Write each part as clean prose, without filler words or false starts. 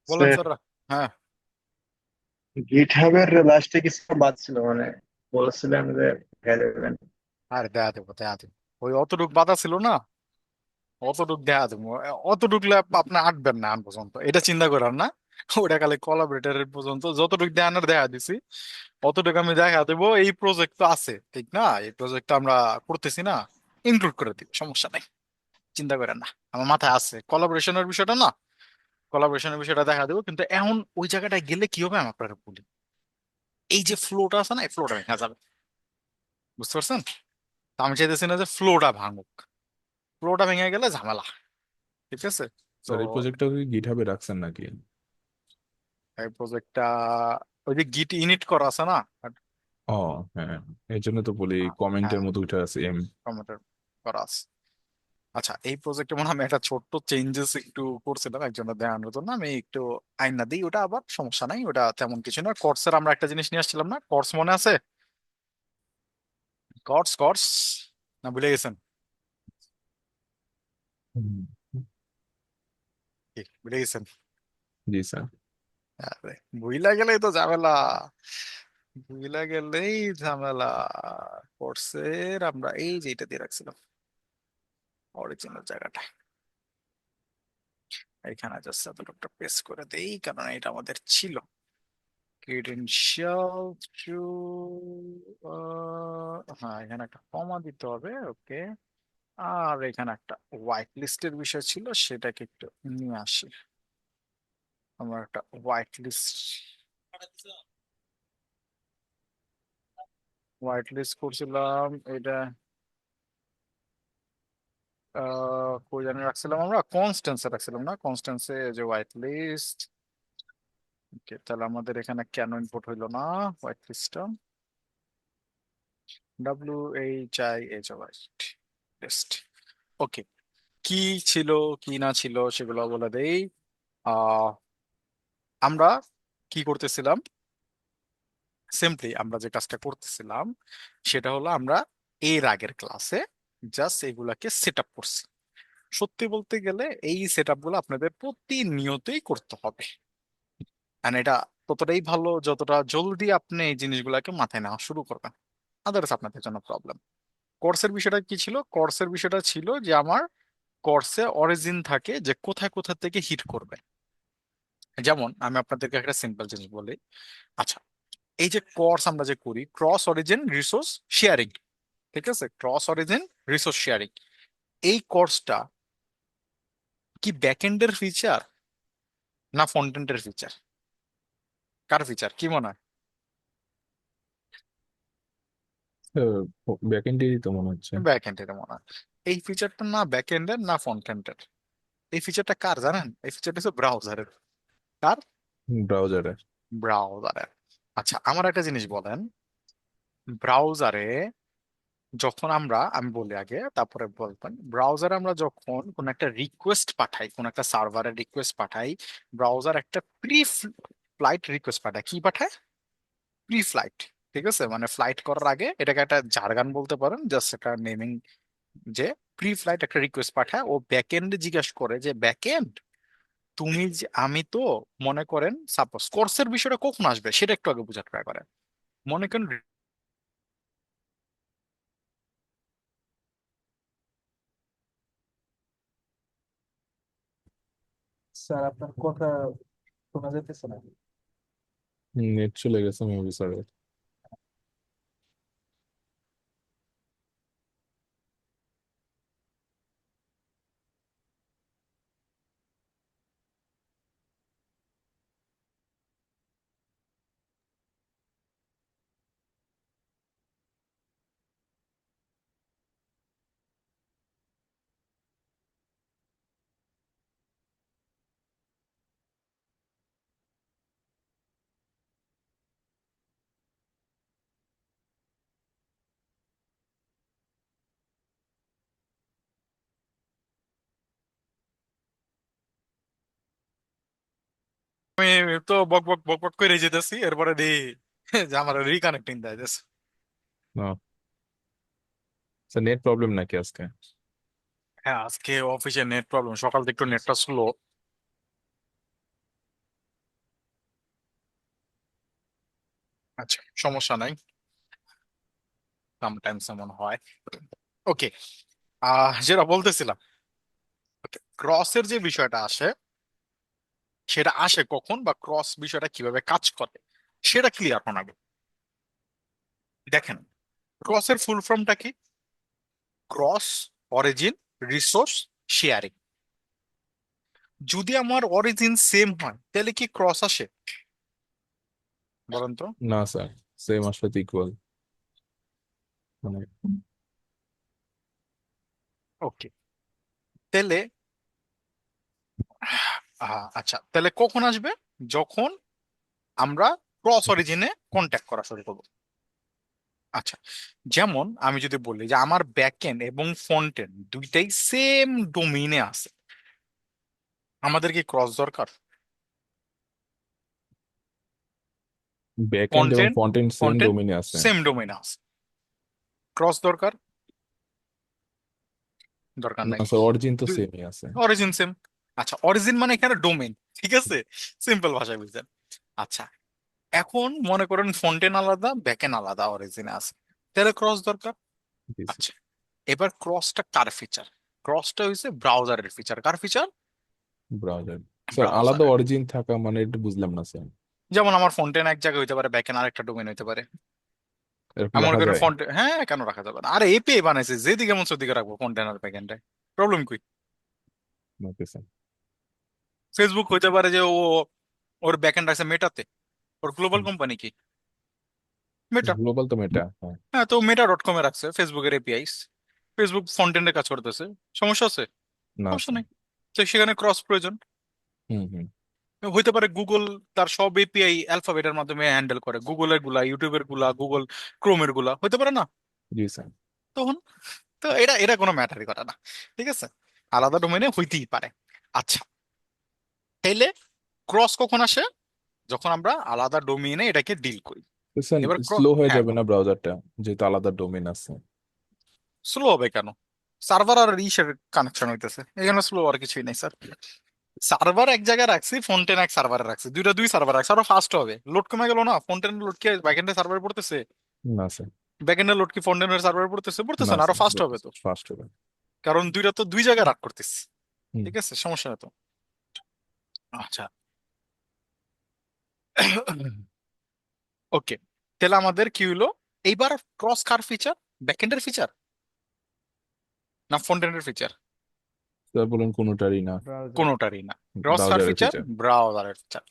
বলেন স্যার। হ্যাঁ। গিটহাবের লাস্টে কিছু বাদ ছিল মানে বলছিলেন যে ভ্যালুয়েবল। আরে দেখা দেবো দেখা দেবো। ওই অতটুক বাধা ছিল না, অতটুক দেখা দেবো। অতটুক ল্যাব আপনি আটবেন না আন পর্যন্ত, এটা চিন্তা করেন না। ওটা খালি কোলাবরেটরের পর্যন্ত যতটুক দেখানোর দেখা দিছি, অতটুকু আমি দেখা দেবো। এই প্রজেক্ট তো আছে ঠিক না, এই প্রজেক্টটা আমরা করতেছি না, ইনক্লুড করে দিই, সমস্যা নাই। চিন্তা করেন না, আমার মাথায় আছে কোলাবোরেশনের বিষয়টা না, কোলাবোরেশনের বিষয়টা দেখা দেবো। কিন্তু এখন ওই জায়গাটায় গেলে কি হবে আমি আপনাকে বলি। এই যে ফ্লোটা আছে না, এই ফ্লোটা ভেঙে যাবে, বুঝতে পারছেন? তো আমি চাইতেছি না যে ফ্লোটা ভাঙুক, ফ্লোটা ভেঙে গেলে ঝামেলা। ঠিক আছে। তো স্যার এই প্রজেক্টটা কি গিটহাবে রাখছেন নাকি? এই প্রজেক্টটা ওই যে গিট ইনিট করা আছে না। ও হ্যাঁ, এর জন্য তো বলি কমেন্টের হ্যাঁ, মতো উঠে আছে এম। টমেটোর করা আছে। আচ্ছা, এই প্রজেক্টে মনে হয় আমি একটা ছোট্ট চেঞ্জেস একটু করছিলাম একজনের দেখানোর জন্য, আমি একটু আইনা দিই, ওটা আবার সমস্যা নাই, ওটা তেমন কিছু না। কর্সের আমরা একটা জিনিস নিয়ে আসছিলাম না, কর্স মনে আছে? কর্স কর্স, না ভুলে গেছেন? হুম। কি ভুলে গেছেন? জি স্যার। আরে ভুইলা গেলেই তো ঝামেলা, ভুইলা গেলেই ঝামেলা। কোর্সের আমরা এই যে এটা দিয়ে রাখছিলাম, অরিজিনাল জায়গাটা এখানে, জাস্ট এতটুকু পেস্ট করে দেই কারণ এটা আমাদের ছিল। ক্রিডেনশিয়াল টু, হ্যাঁ এখানে একটা কমা দিতে হবে, ওকে। আর এখানে একটা হোয়াইট লিস্টের বিষয় ছিল, সেটাকে একটু নিয়ে আসি। আমরা একটা হোয়াইট লিস্ট করছিলাম এটা। কই জানি রাখছিলাম, আমরা কনস্ট্যান্সে রাখছিলাম না, কনস্ট্যান্সে যে হোয়াইট লিস্ট। ওকে, তাহলে আমাদের এখানে কেন ইনপুট হইলো না হোয়াইট লিস্টটা? WHIH white list. ওকে, কি ছিল কি না ছিল সেগুলো বলে দেই। আহ আমরা কি করতেছিলাম, সিম্পলি আমরা যে কাজটা করতেছিলাম সেটা হলো আমরা এর আগের ক্লাসে জাস্ট এগুলাকে সেট আপ করছি। সত্যি বলতে গেলে এই সেট আপ গুলো আপনাদের প্রতিনিয়তই করতে হবে, আর এটা ততটাই ভালো যতটা জলদি আপনি এই জিনিসগুলোকে মাথায় নেওয়া শুরু করবেন, আদারস আপনাদের জন্য প্রবলেম। কোর্সের বিষয়টা কি ছিল? কোর্সের বিষয়টা ছিল যে আমার কোর্সে অরিজিন থাকে যে কোথায় কোথা থেকে হিট করবে। যেমন আমি আপনাদেরকে একটা সিম্পল জিনিস বলি। আচ্ছা, এই যে কোর্স আমরা যে করি ক্রস অরিজিন রিসোর্স শেয়ারিং, ঠিক আছে, ক্রস অরিজিন রিসোর্স শেয়ারিং, এই কোর্সটা কি ব্যাকএন্ডের ফিচার না ফ্রন্ট ফিচার? কার ফিচার কি মনে হয়? ব্যাকএন্ডেরই তো মনে হচ্ছে। ব্যাকএন্ডের মনে হয়। এই ফিচারটা না ব্যাকএন্ডের না ফ্রন্ট, এই ফিচারটা কার জানেন? এই ফিচারটা হচ্ছে ব্রাউজারের। কার? ব্রাউজারে। ব্রাউজারের। আচ্ছা, আমার একটা জিনিস বলেন, ব্রাউজারে যখন আমি বলি আগে তারপরে বলবেন, ব্রাউজারে আমরা যখন কোন একটা রিকোয়েস্ট পাঠাই, কোন একটা সার্ভারের রিকোয়েস্ট পাঠাই, ব্রাউজার একটা প্রি ফ্লাইট রিকোয়েস্ট পাঠায়। কি পাঠায়? Pre flight. ঠিক আছে, মানে ফ্লাইট করার আগে, এটাকে একটা জার্গান বলতে পারেন, জাস্ট একটা নেমিং। যে প্রি ফ্লাইট একটা রিকোয়েস্ট পাঠায়, ও ব্যাকএন্ডে জিজ্ঞাসা করে যে ব্যাকএন্ড তুমি যে, আমি তো মনে করেন সাপোজ কোর্সের বিষয়টা কখন আসবে সেটা একটু আগে বোঝার ট্রাই করেন। মনে করেন স্যার আপনার কথা শোনা যেতেছে না। নেট চলে গেছে মেবি স্যার। আমি তো বক বক বক বক করে যেতেছি, এরপরে দিই যে আমার রিকানেক্টিং দেয় this। না স্যার, নেট প্রবলেম নাকি আজকে? হ্যাঁ, আজকে অফিসে নেট প্রবলেম, সকাল থেকে একটু নেটটা স্লো। আচ্ছা, সমস্যা নাই, সামটাইমস এমন হয়। ওকে, যেটা বলতেছিলাম, ক্রসের যে বিষয়টা আসে, সেটা আসে কখন বা ক্রস বিষয়টা কিভাবে কাজ করে সেটা ক্লিয়ার হন আগে। দেখেন, ক্রসের ফুল ফর্মটা কি? Cross origin resource sharing. যদি আমার অরিজিন সেম হয় তাহলে কি ক্রস আসে? বলেন তো। না স্যার, সেম আসলে তো ইকুয়াল, মানে ওকে, তাহলে আচ্ছা, তাহলে কখন আসবে? যখন আমরা ক্রস অরিজিনে কন্ট্যাক্ট করা শুরু করবো। আচ্ছা, যেমন আমি যদি বলি যে আমার ব্যাকএন্ড এবং ফ্রন্ট এন্ড দুইটাই সেম ডোমেইনে আছে, আমাদের কি ক্রস দরকার? ব্যাক এন্ড ফ্রন্ট এবং end front end same front end ডোমেইনে আছে। সেম ডোমেইনে আছে, ক্রস দরকার? দরকার নাই। না স্যার, অরিজিন তো সেমই আছে। Origin same. আচ্ছা, অরিজিন মানে এখানে ডোমেইন, ঠিক আছে, সিম্পল ভাষায় বুঝছেন। আচ্ছা, এখন মনে করেন ফ্রন্ট এন্ড আলাদা, ব্যাক এন্ড আলাদা, অরিজিনে আছে, তাহলে ক্রস দরকার। জি স্যার। আচ্ছা, এবার ক্রসটা কার ফিচার? ক্রসটা হচ্ছে ব্রাউজারের ফিচার। কার ফিচার? ব্রাউজার। স্যার, আলাদা ব্রাউজারের। অরিজিন থাকা মানে এটা বুঝলাম না স্যার। যেমন আমার ফ্রন্ট এন্ড এক জায়গায় হইতে পারে, ব্যাক এন্ড আরেকটা ডোমেইন হইতে পারে। এরকম আমি মনে রাখা করেন যায়? ফ্রন্ট, হ্যাঁ কেন রাখা যাবে না? আরে এপিআই বানাইছে, যেদিকে মন সেদিকে রাখবো ফ্রন্ট এন্ড আর ব্যাক এন্ডে, প্রবলেম কি? Okay sir. ফেসবুক হইতে পারে যে ও ওর ব্যাক এন্ড আছে মেটাতে, ওর গ্লোবাল কোম্পানি কি? মেটা। গ্লোবাল তো মেটা, হ্যাঁ। হ্যাঁ, তো মেটা ডট কমে রাখছে ফেসবুকের এপিআইস, ফেসবুক ফ্রন্ট এন্ডে কাজ করতেছে, সমস্যা আছে? না সমস্যা স্যার। নেই। তো সেখানে ক্রস প্রয়োজন। হুম হুম। হইতে পারে গুগল তার সব এপিআই অ্যালফাবেটের মাধ্যমে হ্যান্ডেল করে, গুগলের গুলা, ইউটিউবের গুলা, গুগল ক্রোমের গুলা, হইতে পারে না? জি স্যার। তখন তো এটা এটা কোনো ম্যাটারই করে না, ঠিক আছে, আলাদা ডোমেনে হইতেই পারে। আচ্ছা, তাইলে ক্রস কখন আসে? যখন আমরা আলাদা ডোমেইনে এটাকে ডিল করি। তো স্যার, এবার স্লো হয়ে হ্যাঁ, যাবে না ব্রাউজারটা, যেহেতু আলাদা ডোমেন আছে? স্লো হবে কেন? সার্ভার আর ইসের কানেকশন হইতেছে, এখানে স্লো আর কিছুই নাই স্যার। সার্ভার এক জায়গায় রাখছি, ফ্রন্ট এন্ড এক সার্ভারে রাখছি, দুইটা দুই সার্ভার রাখছি, আরো ফাস্ট হবে। লোড কমে গেল না? ফ্রন্ট এন্ড লোড কি ব্যাকএন্ডে সার্ভারে পড়তেছে? না স্যার। ব্যাকএন্ডের লোড কি ফ্রন্ট এন্ডের সার্ভারে পড়তেছে? পড়তেছে না না, আরো স্যার, ফাস্ট হবে তো। ফাস্ট হবে। কারণ দুইটা তো দুই জায়গায় রাখ করতেছি, হুম। ঠিক আছে, সমস্যা না তো। আচ্ছা, ওকে, তাহলে আমাদের কি হলো? এইবার ক্রস কার ফিচার? ব্যাকএন্ডের ফিচার না ফ্রন্ট এন্ডের ফিচার? স্যার বলুন, কোনোটারই না। ব্রাউজার। কোনোটারই না। ক্রস কার ব্রাউজারের ফিচার? ফিচার। ব্রাউজারের ফিচার।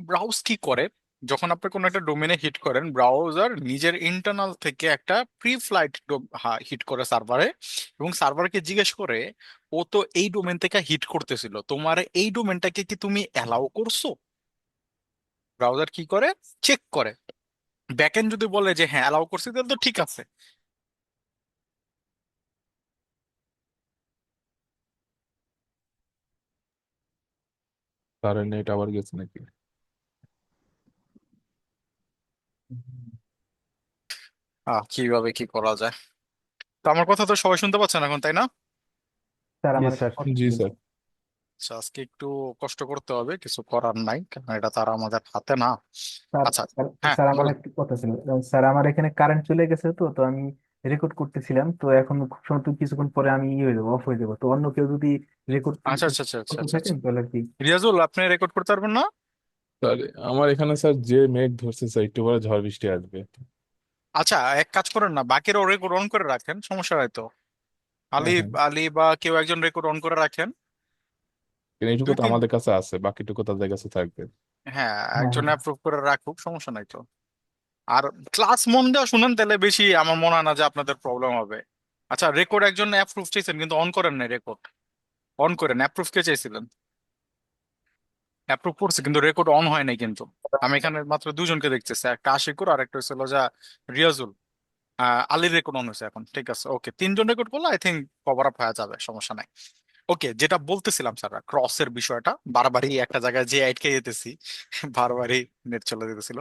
ব্রাউজ কি করে? যখন আপনি কোনো একটা ডোমেনে হিট করেন, ব্রাউজার নিজের ইন্টারনাল থেকে একটা প্রি ফ্লাইট হিট করে সার্ভারে, এবং সার্ভারকে জিজ্ঞেস করে, ও তো এই ডোমেন থেকে হিট করতেছিল, তোমার এই ডোমেনটাকে কি তুমি অ্যালাউ করছো? ব্রাউজার কি করে? চেক করে। ব্যাকএন্ড যদি বলে যে হ্যাঁ অ্যালাউ করছি, তাহলে তো ঠিক আছে। তার নেট আবার গেছে নাকি? কিভাবে কি করা যায়? তো আমার কথা তো সবাই শুনতে পাচ্ছেন এখন, তাই না? স্যার ইয়েস আমার স্যার। কথা জি শুনুন। স্যার। আচ্ছা, আজকে একটু কষ্ট করতে হবে, কিছু করার নাই, কারণ এটা তারা আমাদের হাতে না। স্যার আচ্ছা, স্যার হ্যাঁ স্যার, আমার বলুন। একটু কথা ছিল। স্যার আমার এখানে কারেন্ট চলে গেছে, তো আমি রেকর্ড করতেছিলাম, তো এখন খুব সময় কিছুক্ষণ পরে আমি ইয়ে হয়ে যাবো, অফ হয়ে যাবো। তো অন্য কেউ যদি রেকর্ড আচ্ছা আচ্ছা আচ্ছা আচ্ছা করতে আচ্ছা আচ্ছা। থাকেন তাহলে আর কি। রিয়াজুল, আপনি রেকর্ড করতে পারবেন না? স্যার, আমার এখানে স্যার যে মেঘ ধরছে স্যার, একটু পরে ঝড় বৃষ্টি আসবে। আচ্ছা, এক কাজ করেন না, বাকিরা রেকর্ড অন করে রাখেন, সমস্যা নাই তো। আলী, হ্যাঁ হ্যাঁ। আলী বা কেউ একজন রেকর্ড অন করে রাখেন। কিন্তু এইটুকু দুই তো তিন, আমাদের কাছে আছে, বাকিটুকু তাদের কাছে থাকবে। হ্যাঁ, হ্যাঁ একজন হ্যাঁ। অ্যাপ্রুভ করে রাখুক, সমস্যা নাই তো। আর ক্লাস মন দেওয়া শুনেন, তাহলে বেশি আমার মনে হয় না যে আপনাদের প্রবলেম হবে। আচ্ছা, রেকর্ড একজন অ্যাপ্রুভ চাইছেন কিন্তু অন করেন নাই রেকর্ড, অন করেন। অ্যাপ্রুভ কে চাইছিলেন? অ্যাপ্রুভ করছে কিন্তু রেকর্ড অন হয় নাই কিন্তু। আমি এখানে মাত্র দুজনকে দেখতেছি, একটা আশিকুর আর একটা হচ্ছিল যা রিয়াজুল। আলীর রেকর্ড অন হয়েছে এখন, ঠিক আছে, ওকে, তিনজন রেকর্ড করলে আই থিঙ্ক কভার আপ হয়ে যাবে, সমস্যা নাই। ওকে, যেটা বলতেছিলাম স্যার, ক্রসের বিষয়টা, বারবারই একটা জায়গায় যে আটকে যেতেছি, বারবারই নেট চলে যেতেছিল।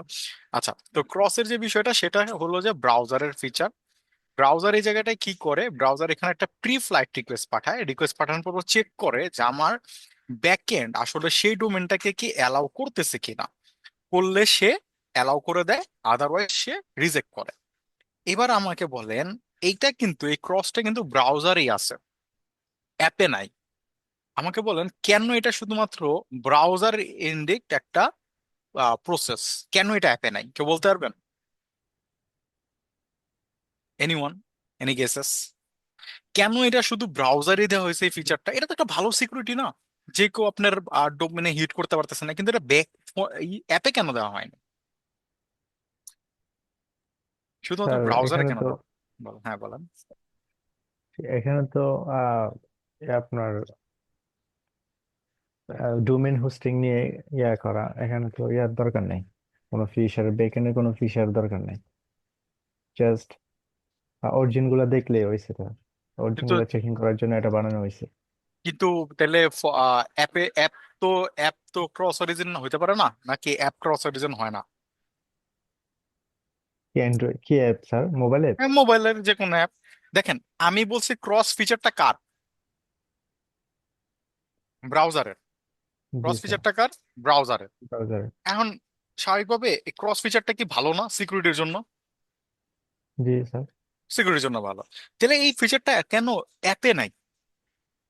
আচ্ছা, তো ক্রসের যে বিষয়টা সেটা হলো যে ব্রাউজারের ফিচার। ব্রাউজার এই জায়গাটায় কি করে, ব্রাউজার এখানে একটা প্রি ফ্লাইট রিকোয়েস্ট পাঠায়, রিকোয়েস্ট পাঠানোর পর চেক করে যে আমার ব্যাকএন্ড আসলে সেই ডোমেনটাকে কি অ্যালাউ করতেছে কিনা। করলে সে অ্যালাউ করে দেয়, আদারওয়াইজ সে রিজেক্ট করে। এবার আমাকে বলেন, এইটা কিন্তু এই ক্রসটা কিন্তু ব্রাউজারেই আছে, অ্যাপে নাই। আমাকে বলেন কেন এটা শুধুমাত্র ব্রাউজার ইন্ডিক্ট একটা প্রসেস, কেন এটা অ্যাপে নাই, কেউ বলতে পারবেন? Anyone, any guesses? কেন এটা শুধু ব্রাউজারে দেওয়া হয়েছে এই ফিচারটা? এটা তো একটা ভালো সিকিউরিটি না? যে কেউ আপনার ডোমেনে হিট করতে পারতেছে না, কিন্তু এটা ব্যাক অ্যাপে কেন দেওয়া হয়নি? শুধুমাত্র স্যার ব্রাউজারে এখানে কেন তো দেওয়া? বলো, হ্যাঁ বলেন। এখানে তো আহ, আপনার ডোমেন হোস্টিং নিয়ে করা, এখানে তো ইয়ার দরকার নেই, কোনো ফিশার ব্যাকএন্ডে কোনো ফিশার দরকার নেই। জাস্ট অরিজিন গুলা দেখলেই হয়েছে, অরিজিন কিন্তু গুলা চেকিং করার জন্য এটা বানানো হয়েছে। কিন্তু তাহলে অ্যাপে অ্যাপ তো ক্রস অরিজিন হইতে পারে না, নাকি অ্যাপ ক্রস অরিজিন হয় না? কি অ্যান্ড্রয়েড কি অ্যাপ স্যার, মোবাইল অ্যাপ? হ্যাঁ, মোবাইলের যে কোনো অ্যাপ। দেখেন, আমি বলছি ক্রস ফিচারটা কার? ব্রাউজারের। জি ক্রস স্যার, ফিচারটা কার? ব্রাউজারের। ব্রাউজার। এখন স্বাভাবিকভাবে এই ক্রস ফিচারটা কি ভালো না সিকিউরিটির জন্য? জি স্যার। সিকিউরিটির জন্য ভালো। তাহলে এই ফিচারটা কেন অ্যাপে নাই,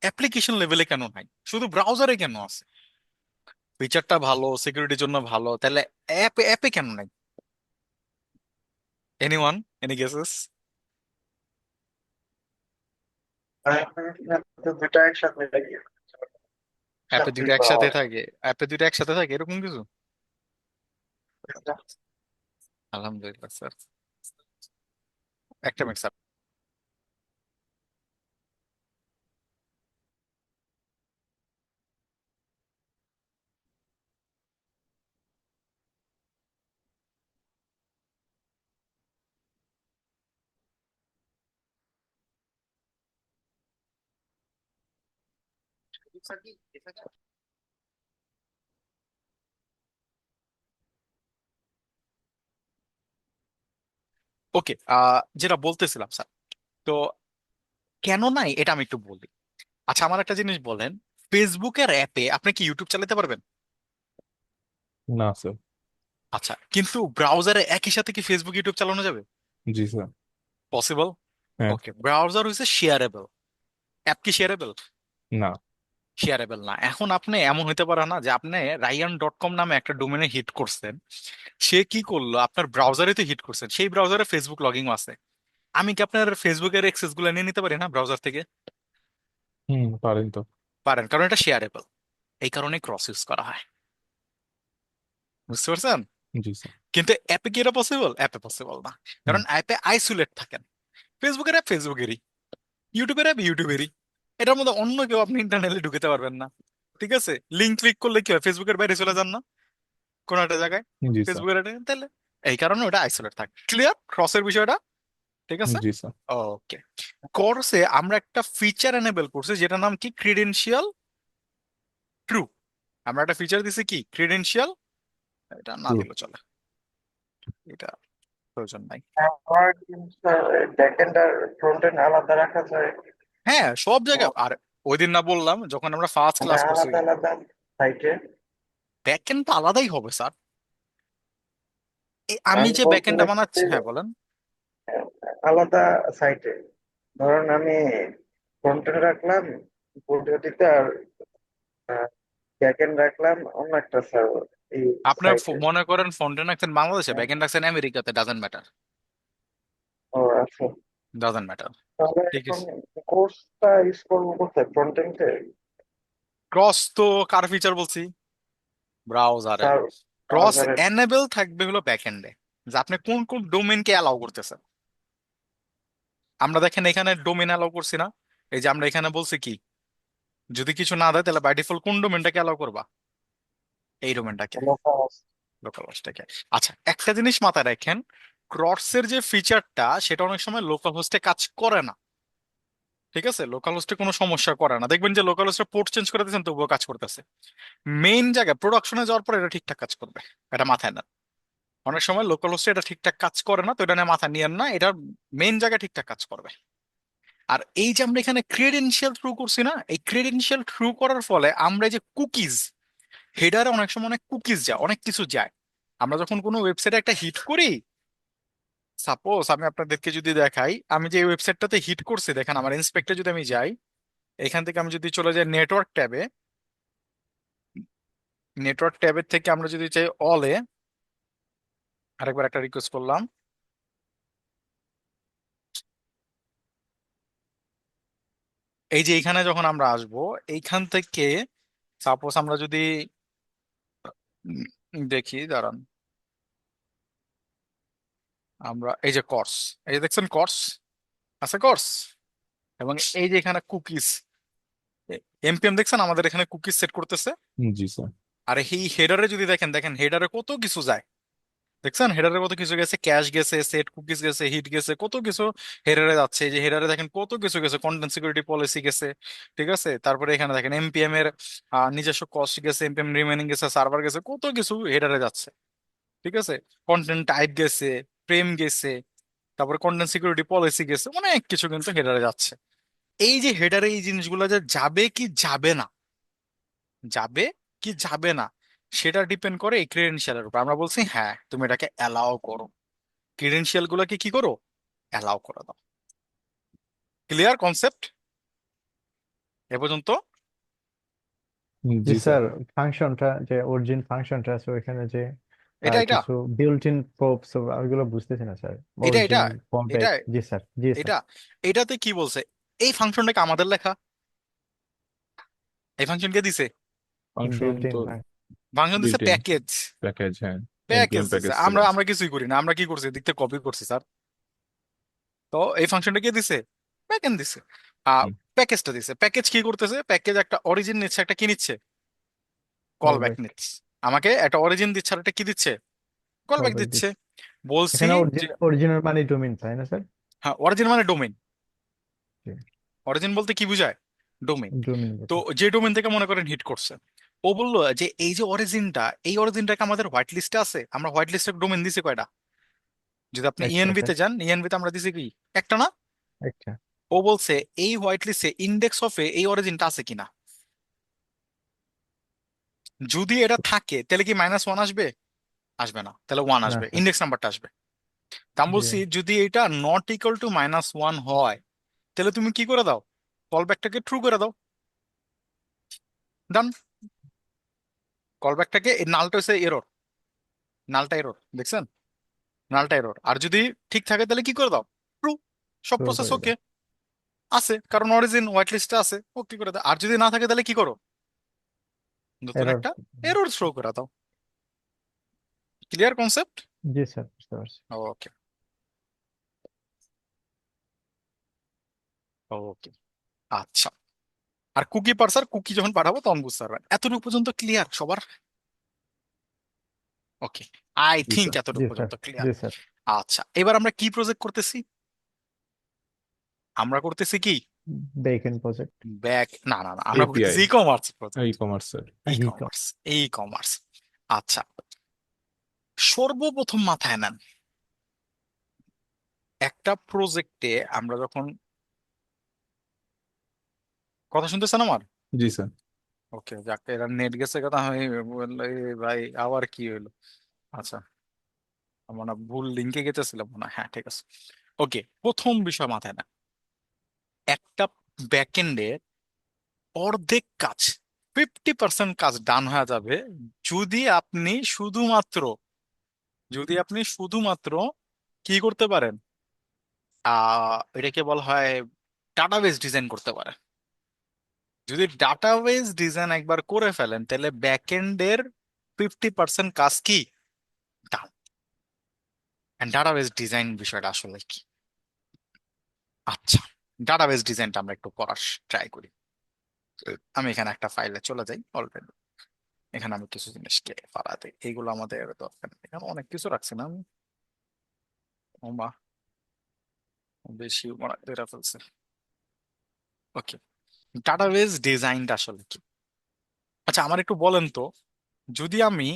অ্যাপ্লিকেশন লেভেলে কেন নাই, শুধু ব্রাউজারে কেন আছে? ফিচারটা ভালো, সিকিউরিটির জন্য ভালো, তাহলে অ্যাপে অ্যাপে কেন নাই? Anyone, any guesses? দুটা একসাথে লাগে, অ্যাপে একসাথে দুটো করা একসাথে হয়। থাকে? অ্যাপে দুটো একসাথে থাকে এরকম কিছু? আলহামদুলিল্লাহ স্যার, একটা মিক্স আপ। ওকে, যেটা বলতেছিলাম স্যার, তো কেন নাই এটা আমি একটু বলি। আচ্ছা, আমার একটা জিনিস বলেন, ফেসবুকের অ্যাপে আপনি কি ইউটিউব চালাতে পারবেন? না স্যার। আচ্ছা, কিন্তু ব্রাউজারে একই সাথে কি ফেসবুক ইউটিউব চালানো যাবে? জি স্যার। পসিবল। হ্যাঁ। ওকে, ব্রাউজার হচ্ছে শেয়ারেবল, অ্যাপ কি শেয়ারেবল? না। শেয়ারেবল না। এখন আপনি এমন হইতে পারে না যে আপনি রায়ান.কম নামে একটা ডোমেনে হিট করছেন, সে কি করলো, আপনার ব্রাউজারে তো হিট করছেন, সেই ব্রাউজারে ফেসবুক লগইন আছে। আমি কি আপনার ফেসবুকের অ্যাক্সেস গুলো নিয়ে নিতে পারি না ব্রাউজার থেকে? পারেন তো। পারেন, কারণ এটা শেয়ারেবল। এই কারণে ক্রস ইউজ করা হয়। বুঝতে পারছেন? জি স্যার। কিন্তু অ্যাপে কি এটা পসিবল? অ্যাপে পসিবল না, হুম। কারণ অ্যাপে আইসোলেট থাকেন। ফেসবুকের অ্যাপ ফেসবুকেরই, ইউটিউবের অ্যাপ ইউটিউবেরই। এটার মধ্যে অন্য কেউ আপনি ইন্টারনেটে ঢুকতে পারবেন না। ঠিক আছে, লিঙ্ক ক্লিক করলে কি হয়, ফেসবুকের বাইরে চলে যান না কোনো একটা জায়গায়? জি স্যার। ফেসবুকের তাহলে এই কারণে ওটা আইসোলেট থাকে। ক্লিয়ার ক্রসের বিষয়টা? ঠিক আছে। জি স্যার। ওকে, কোর্সে আমরা একটা ফিচার এনেবল করছি যেটা নাম কি, ক্রিডেনশিয়াল ট্রু। আমরা একটা ফিচার দিছি কি, ক্রিডেনশিয়াল। এটা না ট্রু। দিলে চলে, এটা প্রয়োজন নাই। আমার কিন্তু ব্যাক এন্ড আর ফ্রন্ট এন্ড আলাদা রাখা যায়, হ্যাঁ, সব জায়গায়। আর ওই দিন না বললাম যখন আমরা ফার্স্ট মানে ক্লাস করছি, আলাদা আলাদা সাইটে। ব্যাকএন্ড তো আলাদাই হবে স্যার। আমি আমি যে বলতে ব্যাকএন্ডটা চাচ্ছি বানাচ্ছি, যে, হ্যাঁ বলেন। আলাদা সাইটে, ধরুন আমি ফ্রন্ট এন্ড রাখলাম পদ্ধতিতে, আর ব্যাক এন্ড রাখলাম অন্য একটা সার্ভার এই আপনার সাইটে। মনে করেন ফ্রন্টএন্ড রাখছেন বাংলাদেশে, ব্যাকএন্ড রাখছেন আমেরিকাতে, ডাজেন্ট ম্যাটার। ও আচ্ছা, ডাজেন্ট ম্যাটার। তাহলে ঠিক এখন আছে। কোর্সটা ইউজ করবো কোথায়, ফ্রন্ট এন্ডে? ক্রস তো কার ফিচার বলছি? ব্রাউজারের। ক্রস ব্রাউজারের। এনেবল থাকবে হলো ব্যাকএন্ডে, যে আপনি কোন কোন ডোমেনকে অ্যালাউ করতেছেন। আমরা দেখেন এখানে ডোমেন অ্যালাউ করছি না? এই যে আমরা এখানে বলছি কি, যদি কিছু না দেয় তাহলে বাই ডিফল্ট কোন ডোমেনটাকে অ্যালাউ করবা? এই ডোমেনটাকে, লোকাল হোস্টটাকে। আচ্ছা, একটা জিনিস মাথায় রাখেন, ক্রসের যে ফিচারটা সেটা অনেক সময় লোকাল হোস্টে কাজ করে না। ঠিক আছে, লোকাল হোস্টে কোনো সমস্যা করে না, দেখবেন যে লোকাল হোস্টে পোর্ট চেঞ্জ করে দিয়েছেন তবুও কাজ করতেছে। মেইন জায়গায় প্রোডাকশনে যাওয়ার পর এটা ঠিকঠাক কাজ করবে, এটা মাথায় নেন। অনেক সময় লোকাল হোস্টে এটা ঠিকঠাক কাজ করে না, তো এটা নিয়ে মাথা নিয়েন না, এটা মেইন জায়গায় ঠিকঠাক কাজ করবে। আর এই যে আমরা এখানে ক্রেডেনশিয়াল থ্রু করছি না, এই ক্রেডেনশিয়াল থ্রু করার ফলে আমরা এই যে কুকিজ, হেডারে অনেক সময় অনেক কুকিজ যায়, অনেক কিছু যায়। আমরা যখন কোনো ওয়েবসাইটে একটা হিট করি, সাপোজ আমি আপনাদেরকে যদি দেখাই, আমি যে ওয়েবসাইটটাতে হিট করছি, দেখেন আমার ইন্সপেক্টর যদি আমি যাই, এখান থেকে আমি যদি চলে যাই নেটওয়ার্ক ট্যাবে, নেটওয়ার্ক ট্যাবের থেকে আমরা যদি চাই অলে, আরেকবার একটা রিকোয়েস্ট করলাম, এই যে এখানে যখন আমরা আসব, এইখান থেকে সাপোজ আমরা যদি দেখি, দাঁড়ান, আমরা এই যে কোর্স, এই যে দেখছেন কোর্স আছে, কোর্স, এবং এই যে এখানে কুকিজ, এমপিএম দেখছেন আমাদের এখানে কুকিজ সেট করতেছে। জি স্যার। আর এই হেডারে যদি দেখেন, দেখেন হেডারে কত কিছু যায়, দেখছেন হেডারে কত কিছু গেছে, ক্যাশ গেছে, সেট কুকিজ গেছে, হিট গেছে, কত কিছু হেডারে যাচ্ছে। এই যে হেডারে দেখেন কত কিছু গেছে, কন্টেন্ট সিকিউরিটি পলিসি গেছে, ঠিক আছে, তারপরে এখানে দেখেন এমপিএম এর নিজস্ব কস্ট গেছে, এমপিএম রিমেনিং গেছে, সার্ভার গেছে, কত কিছু হেডারে যাচ্ছে, ঠিক আছে, কন্টেন্ট টাইপ গেছে, ফ্রেম গেছে, তারপরে কন্টেন্ট সিকিউরিটি পলিসি গেছে, অনেক কিছু কিন্তু হেডারে যাচ্ছে। এই যে হেডারে এই জিনিসগুলো যে যাবে কি যাবে না, যাবে কি যাবে না, সেটা ডিপেন্ড করে এই ক্রেডেনশিয়ালের উপর। আমরা বলছি হ্যাঁ তুমি এটাকে অ্যালাউ করো, ক্রেডেনশিয়াল গুলোকে কি করো, অ্যালাউ করে দাও। ক্লিয়ার কনসেপ্ট এ পর্যন্ত? জি জি স্যার। স্যার, ফাংশনটা যে অরিজিন ফাংশনটা আছে ওইখানে যে এটা এটা কিছু বিল্ট ইন প্রপস, ওইগুলো বুঝতেছি না স্যার। এটা এটা অরিজিন এটা ফলব্যাক, জি স্যার, জি স্যার। এটা এটাতে কি বলছে, এই ফাংশনটাকে আমাদের লেখা, এই ফাংশন কে দিছে, ফাংশন বিল্ট ইন, তো ফাংশন দিছে বিল্ট ইন প্যাকেজ, প্যাকেজ, হ্যাঁ। প্যাকেজ এনপিএম দিছে। প্যাকেজ চলে আমরা আসে। আমরা কিছুই করি না, আমরা কি করছি, দিকতে কপি করছি স্যার। তো এই ফাংশনটা কে দিছে, প্যাকেজ দিছে। হুম, প্যাকেজটা দিছে, প্যাকেজ কি করতেছে, প্যাকেজ একটা অরিজিন নিচ্ছে, একটা কি নিচ্ছে, কল ব্যাক ফলব্যাক, নিচ্ছে, আমাকে একটা অরিজিন দিচ্ছে আর একটা কি দিচ্ছে, কল ব্যাক ফলব্যাক দিচ্ছে। দিচ্ছে। বলছি এখানে যে অরিজিনাল মানে ডোমেইন, তাই না স্যার? হ্যাঁ, অরিজিন মানে ডোমেইন, অরিজিন বলতে কি বুঝায়, ডোমেইন। ডোমেইন তো বোঝায়। যে ডোমেইন থেকে মনে করেন হিট করছে, ও বললো যে এই যে অরিজিনটা, এই অরিজিনটাকে আমাদের হোয়াইট লিস্টে আছে, আমরা হোয়াইট লিস্টের ডোমেইন দিছি কয়টা, যদি আপনি একটা ইএনভি স্যার, তে যান, ইএনভি তে আমরা দিছি কি, একটা না? একটা। ও বলছে এই হোয়াইট লিস্টে ইন্ডেক্স অফে এই অরিজিনটা আছে কিনা, যদি এটা থাকে তাহলে কি -1 আসবে, আসবে না, তাহলে 1 না আসবে, স্যার। ইন্ডেক্স নাম্বারটা আসবে। তা আমি জি। বলছি যদি এটা নট ইকুয়াল টু -1 হয়, তাহলে তুমি কি করে দাও, কল ব্যাকটাকে ট্রু করে দাও, ডান। কল ব্যাকটাকে, এই নালটা হচ্ছে এরর, নালটা এরর, দেখছেন, নালটা এরর। আর যদি ঠিক থাকে তাহলে কি করে দাও, ট্রু, সব শুরু প্রসেস করে ওকে দাও। আছে, কারণ অরিজিন হোয়াইট লিস্টে আছে, ওকে করে দাও। আর যদি না থাকে তাহলে কি করো, নতুন এরর। একটা এরর থ্রো করে দাও। Clear concept? জি স্যার, বুঝতে পারছি। ওকে, ওকে, আচ্ছা। আর কুকি পার্সার, কুকি যখন পাঠাবো তখন বুঝতে পারবেন। এতটুকু পর্যন্ত ক্লিয়ার সবার? ওকে, আই জি থিঙ্ক স্যার। জি এতটুকু স্যার, পর্যন্ত ক্লিয়ার। জি স্যার। আচ্ছা, এবার আমরা কি প্রজেক্ট করতেছি, আমরা করতেছি কি, বেকএন্ড প্রজেক্ট। ব্যাক, না না না, আমরা এপিআই, করতেছি ই কমার্স ই project, commerce sir. E commerce, e commerce. আচ্ছা, সর্বপ্রথম মাথায় নেন, একটা প্রজেক্টে আমরা যখন, কথা শুনতেছেন আমার? জি স্যার। ওকে, যাক, এরা নেট গেছে কথা, আমি বললো, এ ভাই আবার কি হইলো, আচ্ছা, আমরা ভুল লিঙ্কে গেতেছিলাম না, হ্যাঁ ঠিক আছে। ওকে, প্রথম বিষয় মাথায় নেন, একটা ব্যাকএন্ডে অর্ধেক কাজ, 50% কাজ ডান হয়ে যাবে যদি আপনি শুধুমাত্র, যদি আপনি শুধুমাত্র কি করতে পারেন, এটাকে বলা হয় ডাটাবেস ডিজাইন করতে পারেন। যদি ডাটাবেস ডিজাইন একবার করে ফেলেন, তাহলে ব্যাকএন্ডের 50% কাজ কি, ডান। ডাটাবেস ডিজাইন বিষয়টা আসলে কি, আচ্ছা, ডাটাবেস ডিজাইনটা আমরা একটু পড়ার ট্রাই করি। আমি এখানে একটা ফাইলে চলে যাই, অলরেডি এখানে আমি কিছু জিনিসকে ফালাতে, এইগুলো আমাদের দরকার নেই। এখানে অনেক কিছু রাখছি না আমি, ও মা, বেশি ধরে ফেলছে। ওকে, ডাটাবেস ডিজাইনটা আসলে কি, আচ্ছা আমার একটু বলেন তো, যদি আমি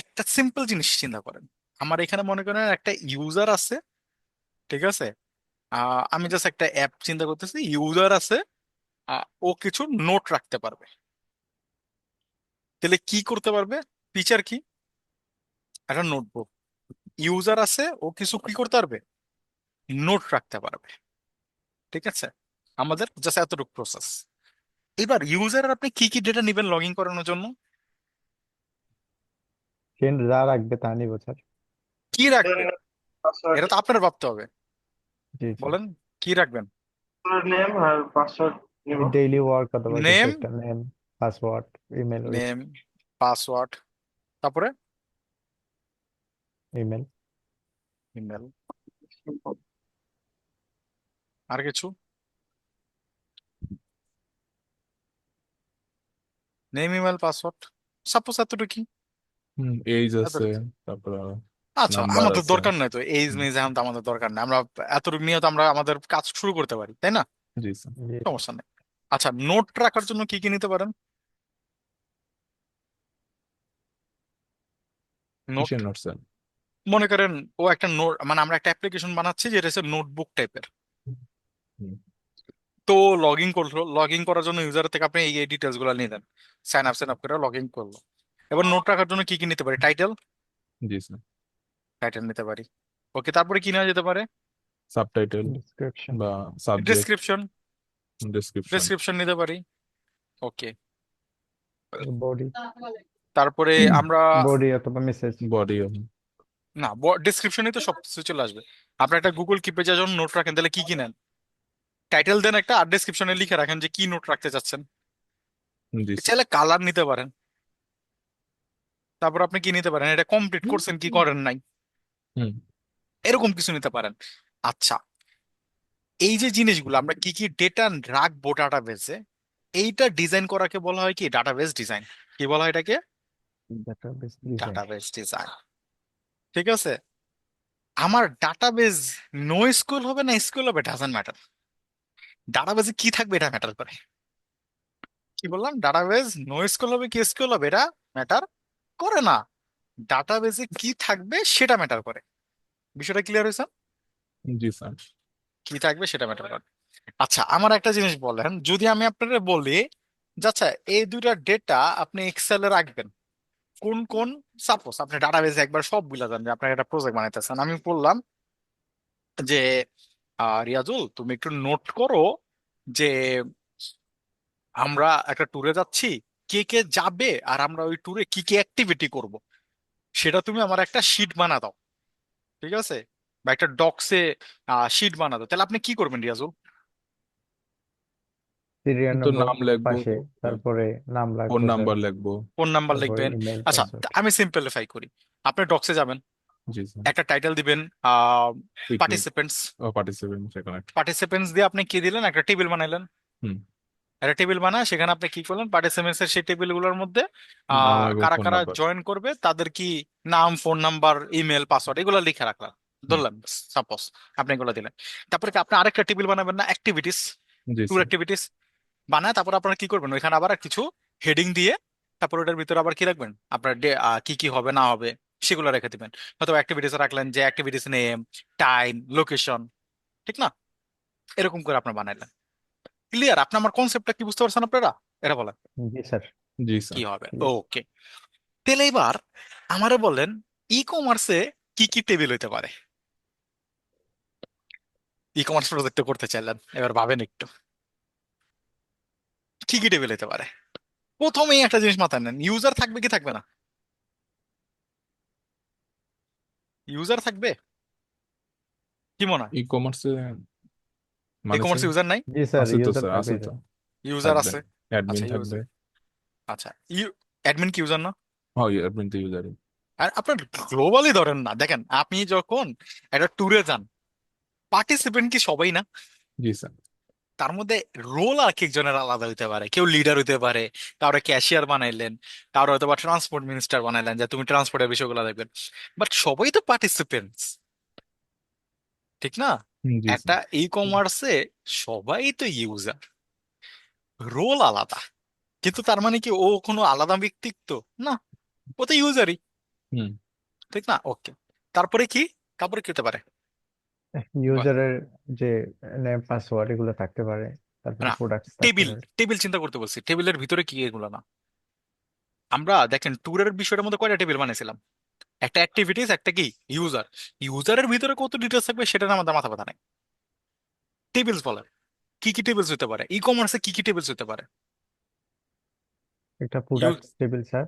একটা সিম্পল জিনিস চিন্তা করেন। আমার এখানে মনে করেন একটা ইউজার আছে, ঠিক আছে? আমি জাস্ট একটা অ্যাপ চিন্তা করতেছি, ইউজার আছে, ও কিছু নোট রাখতে পারবে। তাহলে কি করতে পারবে? ফিচার কি? একটা নোটবুক। ইউজার আছে, ও কিছু কি করতে পারবে? নোট রাখতে পারবে। ঠিক আছে, আমাদের জাস্ট এতটুকু প্রসেস। এবার ইউজারের আপনি কি কি ডেটা নেবেন লগ ইন করানোর জন্য? সে যা রাখবে তা নিব স্যার। কি রাখবে? পাসওয়ার্ড, এটা তো আপনার ভাবতে হবে। জি স্যার। বলেন কি রাখবেন? নেম আর পাসওয়ার্ড নিব। ডেইলি ওয়ার্ক অথবা কিছু নেম, একটা, name, password, email, name, password, তারপরে ইমেল। ইমেল, আর কিছু? নেম, ইমেল, পাসওয়ার্ড, সাপোজ এতটুকু। এইজ আছে, এতটুকু। তারপর আচ্ছা, নাম্বার আমাদের আছে। দরকার নাই তো এইজ হুম, মেজ, এখন তো আমাদের দরকার নাই। আমরা এতটুকু নিয়ে তো আমরা আমাদের কাজ শুরু করতে পারি, তাই না? জি স্যার। জি স্যার। সমস্যা নেই। আচ্ছা, নোট রাখার জন্য কি কি নিতে পারেন? নোট, কিসের নোট স্যার? মনে করেন ও একটা নোট, মানে আমরা একটা অ্যাপ্লিকেশন বানাচ্ছি যেটা হচ্ছে নোটবুক টাইপের। হুম, তো লগ ইন করলো, লগ ইন করার জন্য ইউজার থেকে আপনি এই ডিটেলস গুলো নিলেন, সাইন আপ করে লগ ইন করলো। এবার নোট রাখার জন্য কি কি নিতে পারি? টাইটেল, জি স্যার। টাইটেল নিতে পারি। ওকে, তারপরে কি নেওয়া যেতে পারে? সাবটাইটেল ডিসক্রিপশন, বা সাবজেক্ট, ডেসক্রিপশন, ডেসক্রিপশন। ডেসক্রিপশন নিতে পারি। ওকে, বডি, তারপরে আমরা, বডি অথবা মেসেজ। বডি। না, ডেসক্রিপশনে তো সব কিছু চলে আসবে। আপনি একটা গুগল কি পেজে যখন নোট রাখেন তাহলে কি কি নেন? টাইটেল দেন একটা, আর ডেসক্রিপশনে লিখে রাখেন যে কি নোট রাখতে চাচ্ছেন। জি স্যার। চাইলে কালার নিতে পারেন। তারপর আপনি কি নিতে পারেন, এটা কমপ্লিট করছেন কি করেন নাই, হুম, এরকম কিছু নিতে পারেন। আচ্ছা, এই যে জিনিসগুলো আমরা কি কি ডেটা রাখবো ডাটাবেসে, এইটা ডিজাইন করাকে বলা হয় কি ডাটাবেস ডিজাইন। কি বলা হয় এটাকে? Database design. Database design. ঠিক আছে, আমার ডাটাবেস নো স্কুল হবে না স্কুল হবে ডাজন্ট ম্যাটার। ডাটাবেসে কি থাকবে এটা ম্যাটার করে। কি বললাম? ডাটাবেস নো স্কুল হবে কি স্কুল হবে এটা ম্যাটার করে না। ডাটাবেসে কি থাকবে সেটা ম্যাটার করে। বিষয়টা ক্লিয়ার হয়েছে? জি স্যার। কি থাকবে সেটা ম্যাটার করে। আচ্ছা, আমার একটা জিনিস বলেন, যদি আমি আপনাদের বলি যে আচ্ছা এই দুইটা ডেটা আপনি এক্সেলে রাখবেন, কোন কোন? সাপোজ আপনি ডাটাবেসে একবার সব বুঝা যান যে আপনার একটা প্রজেক্ট বানাইতেছেন, আমি বললাম যে রিয়াজুল তুমি একটু নোট করো যে আমরা একটা ট্যুরে যাচ্ছি, কে কে যাবে আর আমরা ওই ট্যুরে কি কি অ্যাক্টিভিটি করব, সেটা তুমি আমার একটা শিট বানা দাও। ঠিক আছে, বা একটা ডক্সে শিট বানা দাও। তাহলে আপনি কি করবেন রিয়াজুল? সিরিয়াল তো নম্বর নাম লিখবো, পাশে, তারপরে নাম ফোন লাগবে স্যার, নাম্বার লিখবো। ফোন নাম্বার তারপরে লিখবেন। ইমেল, আচ্ছা, পাসওয়ার্ড। আমি সিম্পলিফাই করি। আপনি ডক্সে যাবেন, জি স্যার। একটা টাইটেল দিবেন পিকনিক পার্টিসিপেন্টস। ও পার্টিসিপেন্ট সেখানে একটা। পার্টিসিপেন্টস দিয়ে আপনি কি দিলেন? একটা টেবিল বানাইলেন। হুম, একটা টেবিল বানায় সেখানে আপনি কি করলেন? পার্টিসিপেন্টস এর সেই টেবিল গুলোর মধ্যে নাম এবং কারা ফোন কারা নাম্বার। জয়েন করবে তাদের কি নাম, ফোন নাম্বার, ইমেল, পাসওয়ার্ড এগুলো লিখে রাখলাম, হুম, ধরলাম সাপোজ। আপনি এগুলো দিলেন। তারপরে কি আপনি আরেকটা টেবিল বানাবেন না অ্যাক্টিভিটিস, জি ট্যুর স্যার। অ্যাক্টিভিটিস বানায়? তারপর আপনারা কি করবেন? ওইখানে আবার কিছু হেডিং দিয়ে তারপর ওটার ভিতরে আবার কি রাখবেন? আপনার কি কি হবে না হবে সেগুলো রেখে দিবেন। হয়তো অ্যাক্টিভিটিস রাখলেন যে অ্যাক্টিভিটিস নেম, টাইম, লোকেশন, ঠিক না? এরকম করে আপনার বানাইলেন। ক্লিয়ার? আপনি আমার কনসেপ্টটা কি বুঝতে পারছেন আপনারা? এটা বলেন জি স্যার। জি কি স্যার। হবে। ওকে, তাহলে এবার আমারে বলেন ই কমার্সে কি কি টেবিল হইতে পারে? ই কমার্স প্রজেক্ট করতে চাইলেন, এবার ভাবেন একটু কি কি টেবিল হইতে পারে। প্রথমেই একটা জিনিস মাথায় নেন, ইউজার থাকবে কি থাকবে না? ইউজার থাকবে, কি মনে হয়? ই কমার্সে ই মানে কমার্স স্যার ইউজার নাই? জি স্যার, আছে তো ইউজার স্যার, থাকবে আছে তো। স্যার। ইউজার থাকবে, আছে। অ্যাডমিন আচ্ছা থাকবে। ইউজার, আচ্ছা অ্যাডমিন কি ইউজার না? হ্যাঁ, অ্যাডমিন তো ইউজারই। আর আপনার গ্লোবালি ধরেন না, দেখেন আপনি যখন একটা ট্যুরে যান, পার্টিসিপেন্ট কি সবাই না? জি স্যার। তার মধ্যে রোল আর কি একজনের আলাদা হইতে পারে, কেউ লিডার হইতে পারে, কারো ক্যাশিয়ার বানাইলেন, কারো হয়তো বা ট্রান্সপোর্ট মিনিস্টার বানাইলেন যে তুমি ট্রান্সপোর্টের বিষয়গুলো দেখবেন। বাট সবাই তো পার্টিসিপেন্টস, ঠিক না? জি একটা স্যার। ই কমার্সে সবাই তো ইউজার, রোল আলাদা, কিন্তু তার মানে কি ও কোনো আলাদা ব্যক্তিত্ব না? ও তো ইউজারই। হুম। ঠিক না? ওকে, তারপরে কি, তারপরে কি হতে পারে? বল। ইউজারের যে নেম পাসওয়ার্ড এগুলো থাকতে পারে, তারপরে না, প্রোডাক্ট থাকতে টেবিল, পারে। টেবিল চিন্তা করতে বলছি, টেবিলের ভিতরে কি এগুলো না? আমরা দেখেন ট্যুরের বিষয়টার মধ্যে কয়টা টেবিল বানিয়েছিলাম? একটা অ্যাক্টিভিটিস, একটা কি ইউজার। ইউজারের ভিতরে কত ডিটেলস থাকবে সেটা নিয়ে আমাদের মাথা ব্যথা নেই। টেবিলস বলে কি কি টেবিলস হতে পারে, ই কমার্সে কি কি টেবিলস হতে পারে? একটা ইউ প্রোডাক্ট টেবিল স্যার।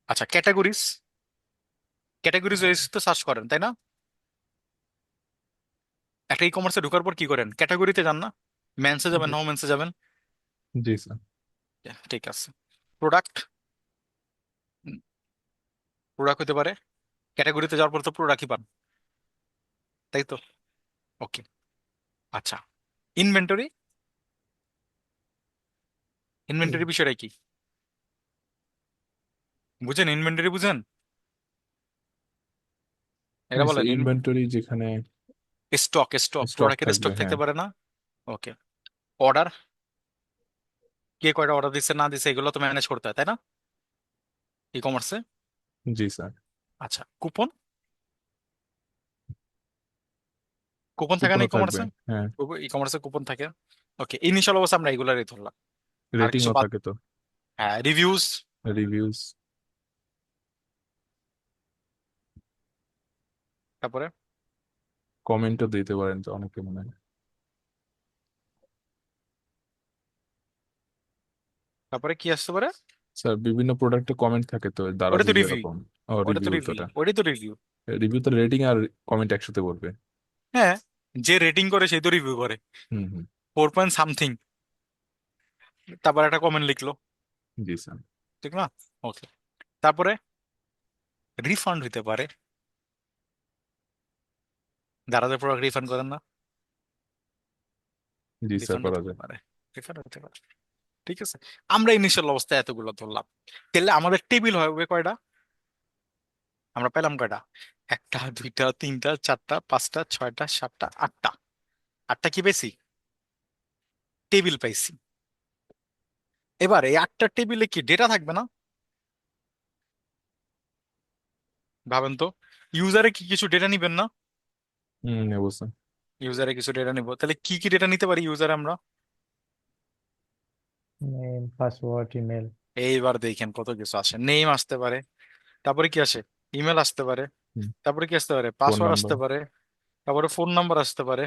আচ্ছা, ক্যাটাগরিজ, ক্যাটাগরিজ ওয়াইজ তো সার্চ করেন তাই না? একটা ই কমার্সে ঢোকার পর কি করেন, ক্যাটাগরিতে যান না? মেন্সে যাবেন, জি। নো মেন্সে যাবেন? জি স্যার। ঠিক আছে। প্রোডাক্ট, প্রোডাক্ট হতে পারে, ক্যাটাগরিতে যাওয়ার পর তো প্রোডাক্টই পান, তাই তো? ওকে, আচ্ছা। ইনভেন্টরি, ইনভেন্টরি বিষয়টা কি বুঝেন? ইনভেন্টরি বুঝেন? এটা হ্যাঁ স্যার, বলেন। ইনভেন্টরি যেখানে স্টক, স্টক, স্টক প্রোডাক্টের থাকবে, স্টক থাকতে হ্যাঁ। পারে না? ওকে। অর্ডার, কে কয়টা অর্ডার দিচ্ছে না দিচ্ছে এগুলো তো ম্যানেজ করতে হয় তাই না ই কমার্সে? জি স্যার। আচ্ছা, কুপন, কুপন থাকে না কুপনও ই থাকবে, কমার্সে? হ্যাঁ। ই কমার্সে কুপন থাকে। ওকে, ইনিশিয়াল অবস্থা আমরা এগুলারই ধরলাম। আর কিছু রেটিংও বাদ? থাকে তো। হ্যাঁ, রিভিউজ, রিভিউজ। তারপরে, কমেন্টও দিতে পারেন তো অনেকে মনে হয়। তারপরে কি আসতে পারে? স্যার বিভিন্ন প্রোডাক্টে কমেন্ট থাকে তো, ওটা দারাজে তো রিভিউ, যেরকম। ও, ওটা তো রিভিউ রিভিউ, ওটা। ওটাই তো রিভিউ। রিভিউ তো রেটিং আর কমেন্ট একসাথে পড়বে। হ্যাঁ, যে রেটিং করে সেই তো রিভিউ করে। হুম হুম। 4 পয়েন্ট সামথিং, তারপর একটা কমেন্ট লিখলো, জি স্যার। ঠিক না? ওকে, তারপরে রিফান্ড হইতে পারে, যারা যে প্রোডাক্ট রিফান্ড করেন না, জি স্যার, রিফান্ড করা হতে যায়। পারে, রিফান্ড হতে পারে। ঠিক আছে, আমরা ইনিশিয়াল অবস্থায় এতগুলো ধরলাম। তাহলে আমাদের টেবিল হবে কয়টা? আমরা পেলাম কয়টা? একটা, দুইটা, তিনটা, চারটা, পাঁচটা, ছয়টা, সাতটা, আটটা। আটটা কি পেয়েছি? টেবিল পাইছি। এবার এই আটটা টেবিলে কি ডেটা থাকবে না? ভাবেন তো, ইউজারে কি কিছু ডেটা নিবেন না? হুম, নেবো স্যার। ইউজারে কিছু ডেটা নিব, তাহলে কি কি ডেটা নিতে পারি ইউজারে আমরা? Name password email. এইবার দেখেন কত কিছু আসে, নেম আসতে পারে, তারপরে কি আসে, ইমেল আসতে পারে, তারপরে কি আসতে পারে, ফোন পাসওয়ার্ড নাম্বার। আসতে পারে, তারপরে ফোন নাম্বার আসতে পারে,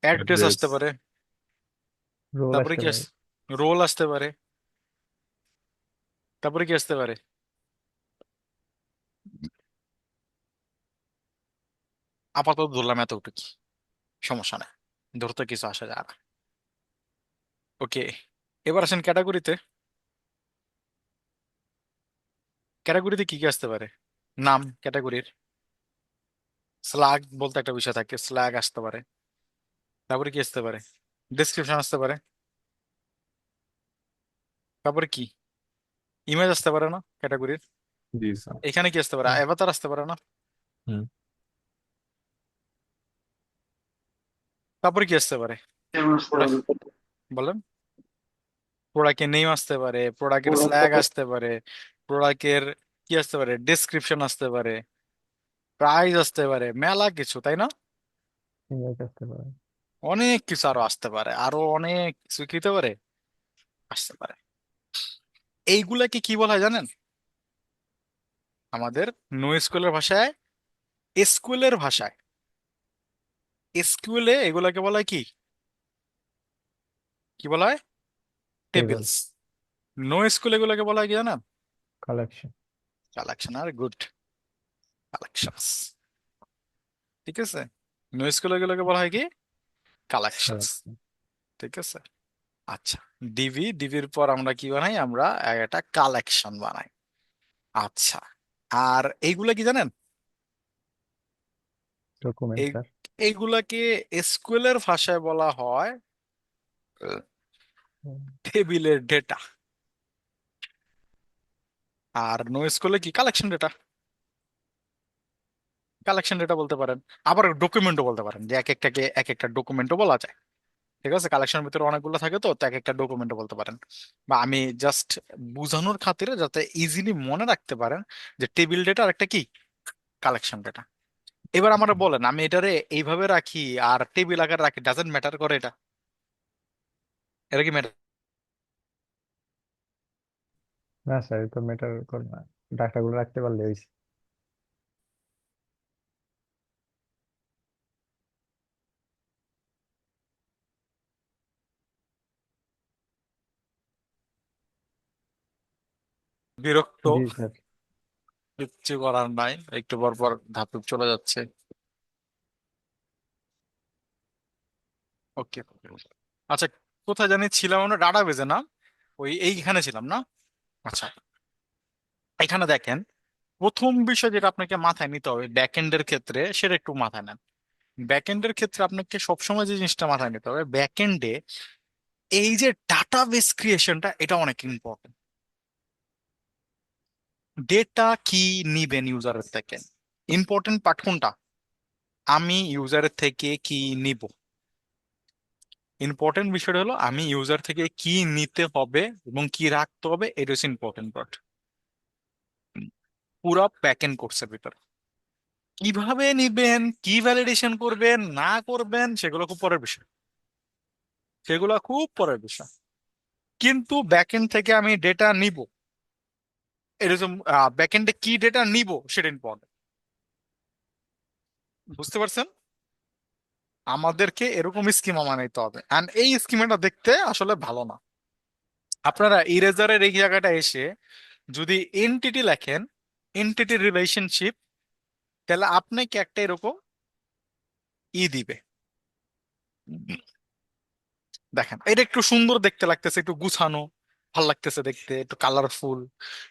অ্যাড্রেস অ্যাড্রেস। আসতে পারে, রোল তারপরে আসতে কি পারে। আস রোল আসতে পারে, তারপরে কি আসতে পারে? আপাতত ধরলাম এতটুকু, সমস্যা নেই, ধরতে কিছু আসা যায় না। ওকে, এবার আসেন ক্যাটাগরিতে। ক্যাটাগরিতে কি কি আসতে পারে? নাম ক্যাটাগরির, স্ল্যাগ বলতে একটা বিষয় থাকে, স্ল্যাগ আসতে পারে, তারপরে কি আসতে পারে, ডেসক্রিপশন আসতে পারে, তারপরে কি, ইমেজ আসতে পারে না ক্যাটাগরির? জি স্যার। এখানে কি আসতে পারে, অ্যাভাতার আসতে পারে না? হুম। তারপরে কি আসতে পারে? প্রোডাক্ট, বলেন। প্রোডাক্টের নেম আসতে পারে, প্রোডাক্টের স্ল্যাগ আসতে পারে, প্রোডাক্টের কি আসতে পারে, ডেসক্রিপশন আসতে পারে, প্রাইস আসতে পারে, মেলা কিছু তাই না? ইমেল আসতে পারে। অনেক কিছু আরো আসতে পারে, আরো অনেক কিছু কি হতে পারে, আসতে পারে। এইগুলাকে কি বলা হয় জানেন? আমাদের নো এসকিউএল এর ভাষায়, এসকিউএল এর ভাষায়, এসকিউএল এ এগুলাকে বলা হয় কি, কি বলা হয়? টেবিল। টেবিলস। নো এসকিউএল এগুলাকে বলা হয় কি জানেন? কালেকশন। কালেকশন। আর গুড, কালেকশনস। ঠিক আছে, নো এসকিউএল এগুলোকে বলা হয় কি, কালেকশনস। কালেকশন। ঠিক আছে, আচ্ছা। ডিবি, ডিবির পর আমরা কি বানাই, আমরা একটা কালেকশন বানাই। আচ্ছা, আর এইগুলা কি জানেন? ডকুমেন্ট এই স্যার। এইগুলাকে এসকিউএল এর ভাষায় বলা হয় টেবিলের ডেটা। আর নো এসকিউএল কি, কালেকশন ডেটা। কালেকশন ডেটা বলতে পারেন, আবার ডকুমেন্টও বলতে পারেন, যে এক একটাকে এক একটা ডকুমেন্টও বলা যায়। ঠিক আছে, কালেকশনের ভিতরে অনেকগুলো থাকে, তো এক একটা ডকুমেন্ট বলতে পারেন। বা আমি জাস্ট বুঝানোর খাতিরে যাতে ইজিলি মনে রাখতে পারেন যে টেবিল ডেটা আর একটা কি কালেকশন ডেটা। এবার আমরা বলেন আমি এটারে এইভাবে রাখি আর টেবিল আকারে রাখি, ডাজেন্ট ম্যাটার করে এটা? এটা কি ম্যাটার? না স্যার, তো ম্যাটার করে না, ডাটাগুলো রাখতে পারলে হয়েছে। বিরক্ত? জি স্যার। কিচ্ছু করার নাই, একটু পর পর ধাপ চলে যাচ্ছে। ওকে, আচ্ছা, কোথায় জানি ছিলাম আমরা, ডাটাবেজে না? এইখানে ছিলাম না? আচ্ছা, এখানে দেখেন, প্রথম বিষয় যেটা আপনাকে মাথায় নিতে হবে ব্যাকএন্ডের ক্ষেত্রে, সেটা একটু মাথায় নেন। ব্যাকএন্ডের ক্ষেত্রে আপনাকে সবসময় যে জিনিসটা মাথায় নিতে হবে, ব্যাকএন্ডে এই যে ডাটাবেস ক্রিয়েশনটা, এটা অনেক ইম্পর্টেন্ট। ডেটা কি নিবেন ইউজারের থেকে, ইম্পর্টেন্ট পার্ট কোনটা? আমি ইউজারের থেকে কি নিব, ইম্পর্টেন্ট বিষয়টা হলো আমি ইউজার থেকে কি নিতে হবে এবং কি রাখতে হবে, এটা হচ্ছে ইম্পর্টেন্ট পার্ট পুরো ব্যাকএন্ড কোর্সের ভিতরে। কিভাবে নিবেন, কি ভ্যালিডেশন করবেন না করবেন, সেগুলো খুব পরের বিষয়, সেগুলো খুব পরের বিষয়। কিন্তু ব্যাকএন্ড থেকে আমি ডেটা নিব, এটা হচ্ছে ব্যাকএন্ডে কি ডেটা নিব সেটা ইম্পর্টেন্ট। বুঝতে পারছেন? আমাদেরকে এরকম স্কিমা বানাইতে হবে, এন্ড এই স্কিমাটা দেখতে আসলে ভালো না। আপনারা ইরেজারের এই জায়গাটা এসে যদি এনটিটি লেখেন, এনটিটি রিলেশনশিপ, তাহলে আপনাকে একটা এরকম দিবে। দেখেন, এটা একটু সুন্দর দেখতে লাগতেছে, একটু গুছানো, ভাল লাগতেছে দেখতে, একটু কালারফুল।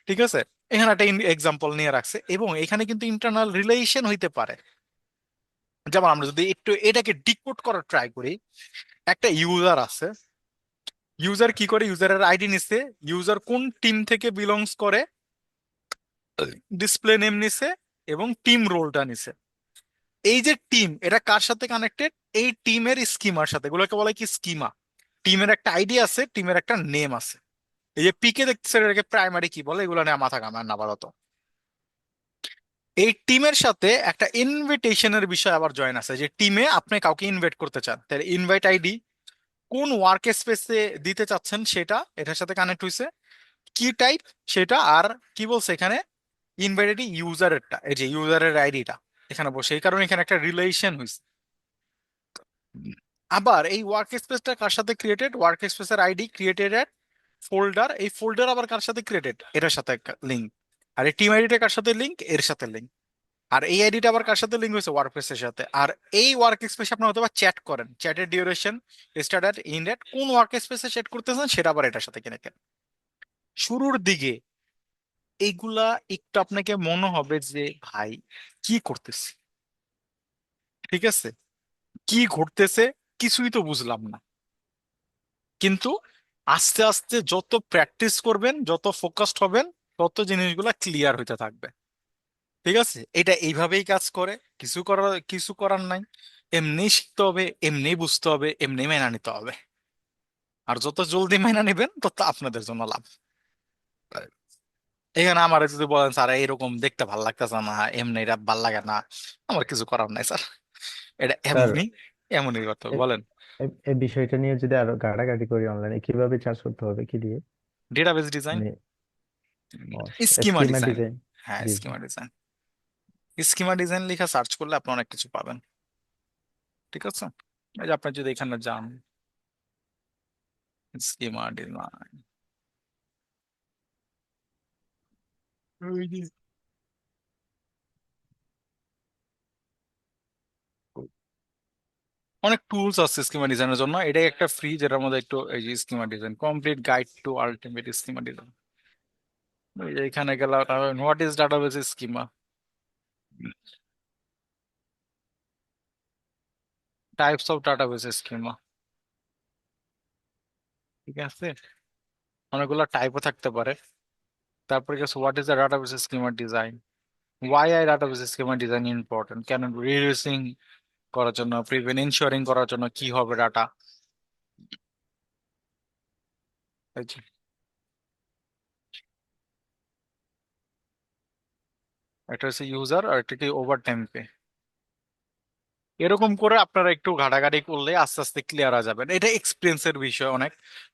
ঠিক আছে, এখানে একটা এক্সাম্পল নিয়ে রাখছে, এবং এখানে কিন্তু ইন্টারনাল রিলেশন হইতে পারে। যেমন আমরা যদি একটু এটাকে ডিকোড করার ট্রাই করি, একটা ইউজার আছে, ইউজার কি করে, ইউজারের আইডি নিছে, ইউজার কোন টিম থেকে বিলংস করে, ডিসপ্লে নেম নিছে, এবং টিম রোলটা নিছে। এই যে টিম, এটা কার সাথে কানেক্টেড? এই টিমের স্কিমার সাথে, এগুলোকে বলে কি স্কিমা। টিমের একটা আইডি আছে, টিমের একটা নেম আছে। এই যে পিকে দেখতেছেন, এটাকে প্রাইমারি কি বলে, এগুলো নিয়ে মাথা কামান না আপাতত। এই টিমের সাথে একটা ইনভিটেশনের বিষয় আবার জয়েন আছে, যে টিমে আপনি কাউকে ইনভাইট করতে চান, তাহলে ইনভাইট আইডি কোন ওয়ার্ক স্পেসে দিতে চাচ্ছেন সেটা এটার সাথে কানেক্ট হইছে, কি টাইপ সেটা, আর কি বলছে এখানে, ইনভাইট আইডি ইউজারেরটা, এই যে ইউজারের আইডিটা এখানে বসে, এই কারণে এখানে একটা রিলেশন হইছে। আবার এই ওয়ার্ক স্পেসটা কার সাথে ক্রিয়েটেড, ওয়ার্ক স্পেসের আইডি ক্রিয়েটেড এট ফোল্ডার, এই ফোল্ডার আবার কার সাথে ক্রিয়েটেড, এটার সাথে লিঙ্ক। আর এই টিম আইডিটা কার সাথে লিঙ্ক, এর সাথে লিঙ্ক। আর এই আইডিটা আবার কার সাথে লিঙ্ক হয়েছে, ওয়ার্ক স্পেসের সাথে। আর এই ওয়ার্ক স্পেসে আপনি হয়তো চ্যাট করেন, চ্যাটের ডিউরেশন স্টার্ট এট ইন্ড এট কোন ওয়ার্ক স্পেসে চ্যাট করতেছেন সেটা আবার এটার সাথে কানেক্টেড। শুরুর দিকে এইগুলা একটু আপনাকে মনে হবে যে ভাই কি করতেছি, ঠিক আছে, কি ঘটতেছে, কিছুই তো বুঝলাম না। কিন্তু আস্তে আস্তে যত প্র্যাকটিস করবেন, যত ফোকাসড হবেন, তত জিনিসগুলা ক্লিয়ার হইতে থাকবে। ঠিক আছে, এটা এইভাবেই কাজ করে, কিছু করার নাই। এমনি শিখতে হবে, এমনি বুঝতে হবে, এমনি মেনে নিতে হবে। আর যত জলদি মেনে নেবেন তত আপনাদের জন্য লাভ। এখানে আমার যদি বলেন স্যার এরকম দেখতে ভাল লাগতেছে না, এমনি এটা ভাল লাগে না, আমার কিছু করার নাই স্যার, এটা স্যার, এমনি এমনই করতে হবে। বলেন। এই বিষয়টা নিয়ে যদি আরো ঘাটাঘাটি করি অনলাইনে, কিভাবে চার্জ করতে হবে, কি দিয়ে? ডেটাবেস ডিজাইন, মানে স্কিমা স্কিমা ডিজাইন। ডিজাইন। হ্যাঁ, জি স্কিমা ডিজাইন, স্কিমা ডিজাইন লিখা সার্চ করলে আপনি অনেক কিছু পাবেন। ঠিক আছে, এই যে আপনি যদি এখানে যান, স্কিমা ডিজাইন, অনেক টুলস আছে স্কিমা ডিজাইনের জন্য, এটাই একটা ফ্রি, যেটার মধ্যে একটু এই যে schema design complete guide to ultimate schema design. এখানে গেলাম, what is database schema, types of database schema. ঠিক আছে, অনেকগুলো টাইপও থাকতে পারে। তারপরে গেছে what is the database schema design, why I database schema design important, কেন রিডিউসিং করার জন্য, প্রিভেন্ট ইনশিওরিং করার জন্য কি হবে ডাটা, এই যে, এটা হচ্ছে ইউজার আর এটা কি ওভার টাইম পে। এরকম করে আপনারা একটু ঘাটাঘাটি করলে আস্তে আস্তে ক্লিয়ার হয়ে যাবেন। এটা এক্সপিরিয়েন্সের বিষয় অনেক,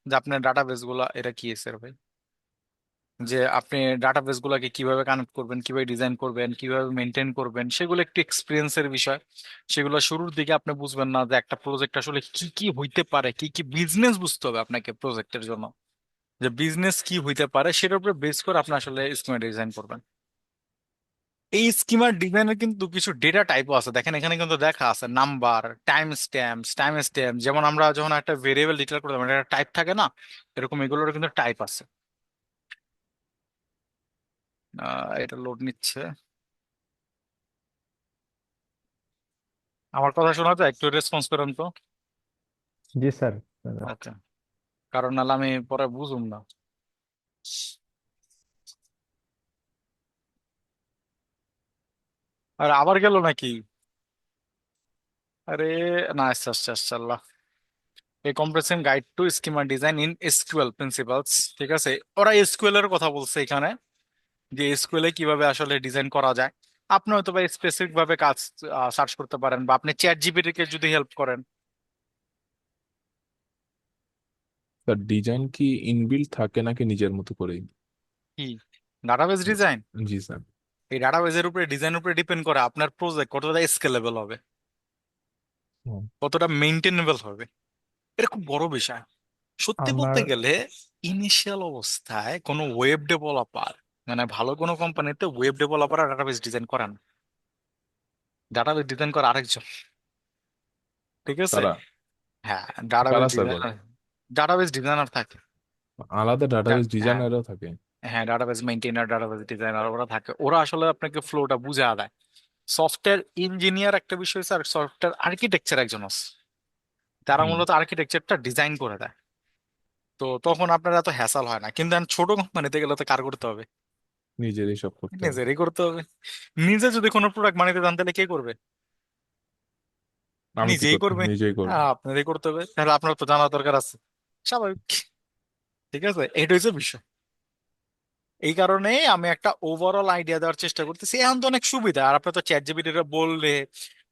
যে আপনার ডাটাবেস গুলা, এটা কি এসের ভাই, যে আপনি ডাটাবেস গুলাকে কিভাবে কানেক্ট করবেন, কিভাবে ডিজাইন করবেন, কিভাবে মেনটেন করবেন, সেগুলো একটু এক্সপিরিয়েন্সের বিষয়। সেগুলো শুরুর দিকে আপনি বুঝবেন না যে একটা প্রজেক্ট আসলে কি কি হইতে পারে, কি কি বিজনেস বুঝতে হবে আপনাকে প্রজেক্টের জন্য, যে বিজনেস কি হইতে পারে সেটার উপরে বেস করে আপনি আসলে স্কিমা ডিজাইন করবেন। এই স্কিমার ডিজাইনের কিন্তু কিছু ডেটা টাইপও আছে, দেখেন এখানে কিন্তু দেখা আছে নাম্বার, টাইম স্ট্যাম্প, যেমন আমরা যখন একটা ভেরিয়েবল ডিক্লেয়ার করতাম একটা টাইপ থাকে না, এরকম এগুলোর কিন্তু টাইপ আছে। এটা লোড নিচ্ছে, আমার কথা শোনা যায়, একটু রেসপন্স করেন তো। জি স্যার। ওকে, কারণ নাহলে আমি পরে বুঝুম না। আর আবার গেল নাকি? আরে না, আচ্ছা আচ্ছা আচ্ছা, আল্লাহ। এই comprehensive guide to schema design in SQL principles, ঠিক আছে, ওরা এসকিউএল এর কথা বলছে এখানে, যে এসকিউএল এ কিভাবে আসলে ডিজাইন করা যায়। আপনি হয়তো বা স্পেসিফিক ভাবে কাজ সার্চ করতে পারেন, বা আপনি চ্যাট জিপিটি কে যদি হেল্প করেন। স্যার ডিজাইন কি ইনবিল্ট থাকে নাকি নিজের মতো করেই? কি ডাটাবেস ডিজাইন? জি স্যার। এই ডাটাবেসের উপরে, ডিজাইনের উপরে ডিপেন্ড করে আপনার প্রজেক্ট কতটা স্কেলেবল হবে, হুম। কতটা মেনটেনেবল হবে। এটা খুব বড় বিষয়। সত্যি আমার বলতে গেলে ইনিশিয়াল অবস্থায় কোনো ওয়েব ডেভেলপার, মানে ভালো কোনো কোম্পানিতে ওয়েব ডেভেলপার আর ডাটাবেস ডিজাইন করেন, ডাটাবেস ডিজাইন করে আরেকজন, ঠিক আছে। তারা হ্যাঁ, ডাটাবেস কারা স্যার করে? ডিজাইনার, ডাটাবেস ডিজাইনার থাকে। আলাদা ডাটাবেস হ্যাঁ, ডিজাইনারও থাকে? হ্যাঁ, ডাটাবেস মেইনটেইনার, ডাটাবেস ডিজাইনার ওরা থাকে, ওরা আসলে আপনাকে ফ্লোটা বুঝা দেয়। সফটওয়্যার ইঞ্জিনিয়ার একটা বিষয় আছে, আর সফটওয়্যার আর্কিটেকচার একজন আছে, তারা হুম। মূলত আর্কিটেকচারটা ডিজাইন করে দেয়। তো তখন আপনার এত হ্যাসাল হয় না, কিন্তু এখন ছোট কোম্পানিতে গেলে তো কার করতে হবে, নিজেরই সব করতে হবে। নিজেরই করতে হবে। নিজে যদি কোনো প্রোডাক্ট বানাতে জানতে তাহলে কে করবে? আমি কি নিজেই করতে করবে। নিজেই করবো। আপনারই করতে হবে, তাহলে আপনার তো জানা দরকার আছে, স্বাভাবিক। ঠিক আছে, এটা হচ্ছে বিষয়। এই কারণে আমি একটা ওভারঅল আইডিয়া দেওয়ার চেষ্টা করতেছি। এখন তো অনেক সুবিধা, আর আপনি তো চ্যাট জিপিটি বললে,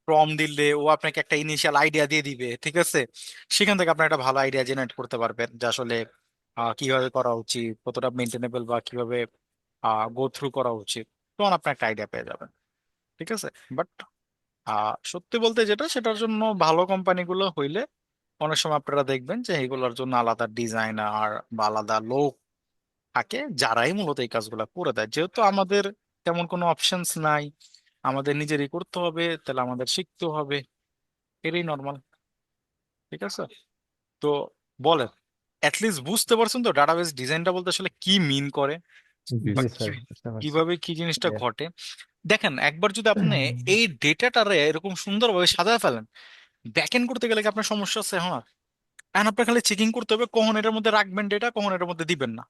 প্রম দিলে, ও আপনাকে একটা ইনিশিয়াল আইডিয়া দিয়ে দিবে, ঠিক আছে। সেখান থেকে আপনি একটা ভালো আইডিয়া জেনারেট করতে পারবেন, যে আসলে কিভাবে করা উচিত, কতটা মেনটেনেবল, বা কিভাবে গো থ্রু করা উচিত। তখন আপনি একটা আইডিয়া পেয়ে যাবেন, ঠিক আছে। বাট সত্যি বলতে যেটা, সেটার জন্য ভালো কোম্পানিগুলো হইলে অনেক সময় আপনারা দেখবেন যে এগুলোর জন্য আলাদা ডিজাইনার বা আলাদা লোক থাকে, যারাই মূলত এই কাজগুলো করে দেয়। যেহেতু আমাদের তেমন কোনো অপশনস নাই, আমাদের নিজেরই করতে হবে, তাহলে আমাদের শিখতে হবে, এটাই নর্মাল, ঠিক আছে। তো বলেন, অ্যাটলিস্ট বুঝতে পারছেন তো ডাটাবেস ডিজাইনটা বলতে আসলে কি মিন করে, জি বা জি স্যার। স্যার, বুঝতে পারছি। কিভাবে কি জিনিসটা Yeah. ঘটে। দেখেন, একবার যদি আপনি এই ডেটাটারে এরকম সুন্দরভাবে সাজায় ফেলেন, ব্যাকএন্ড করতে গেলে কি আপনার সমস্যা আছে এখন আর? এখন আপনার খালি চেকিং করতে হবে কখন এটার মধ্যে রাখবেন ডেটা, কখন এটার মধ্যে দিবেন না,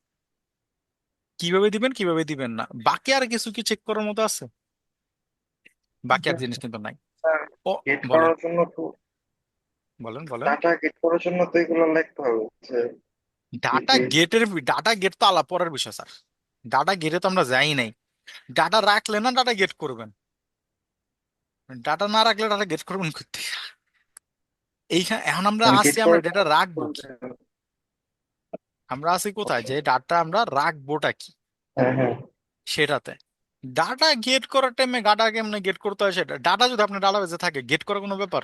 কিভাবে দিবেন কিভাবে দিবেন না, বাকি আর কিছু কি চেক করার মতো আছে? বাকি আর জিনিস কিন্তু নাই। ও, গেট বলেন করার জন্য তো বলেন বলেন। ডাটা গেট করার জন্য তো এগুলো লিখতে হবে যে কি ডাটা কি গেটের, ডাটা গেট তো আলাপ পরের বিষয় স্যার। ডাটা গেটে তো আমরা যাই নাই। ডাটা রাখলে না ডাটা গেট করবেন, ডাটা না রাখলে ডাটা গেট করবেন করতে। এইখানে এখন আমরা গেট আসি, আমরা করার ডেটা রাখবো কি? জন্য আমরা আছি কোথায়, আচ্ছা যে ডাটা আমরা রাখবোটা কি হ্যাঁ হ্যাঁ সেটাতে। ডাটা গেট করার টাইমে ডাটা কেমনে গেট করতে হয়, সেটা ডাটা যদি আপনার ডাটাবেসে থাকে, গেট করার কোনো ব্যাপার?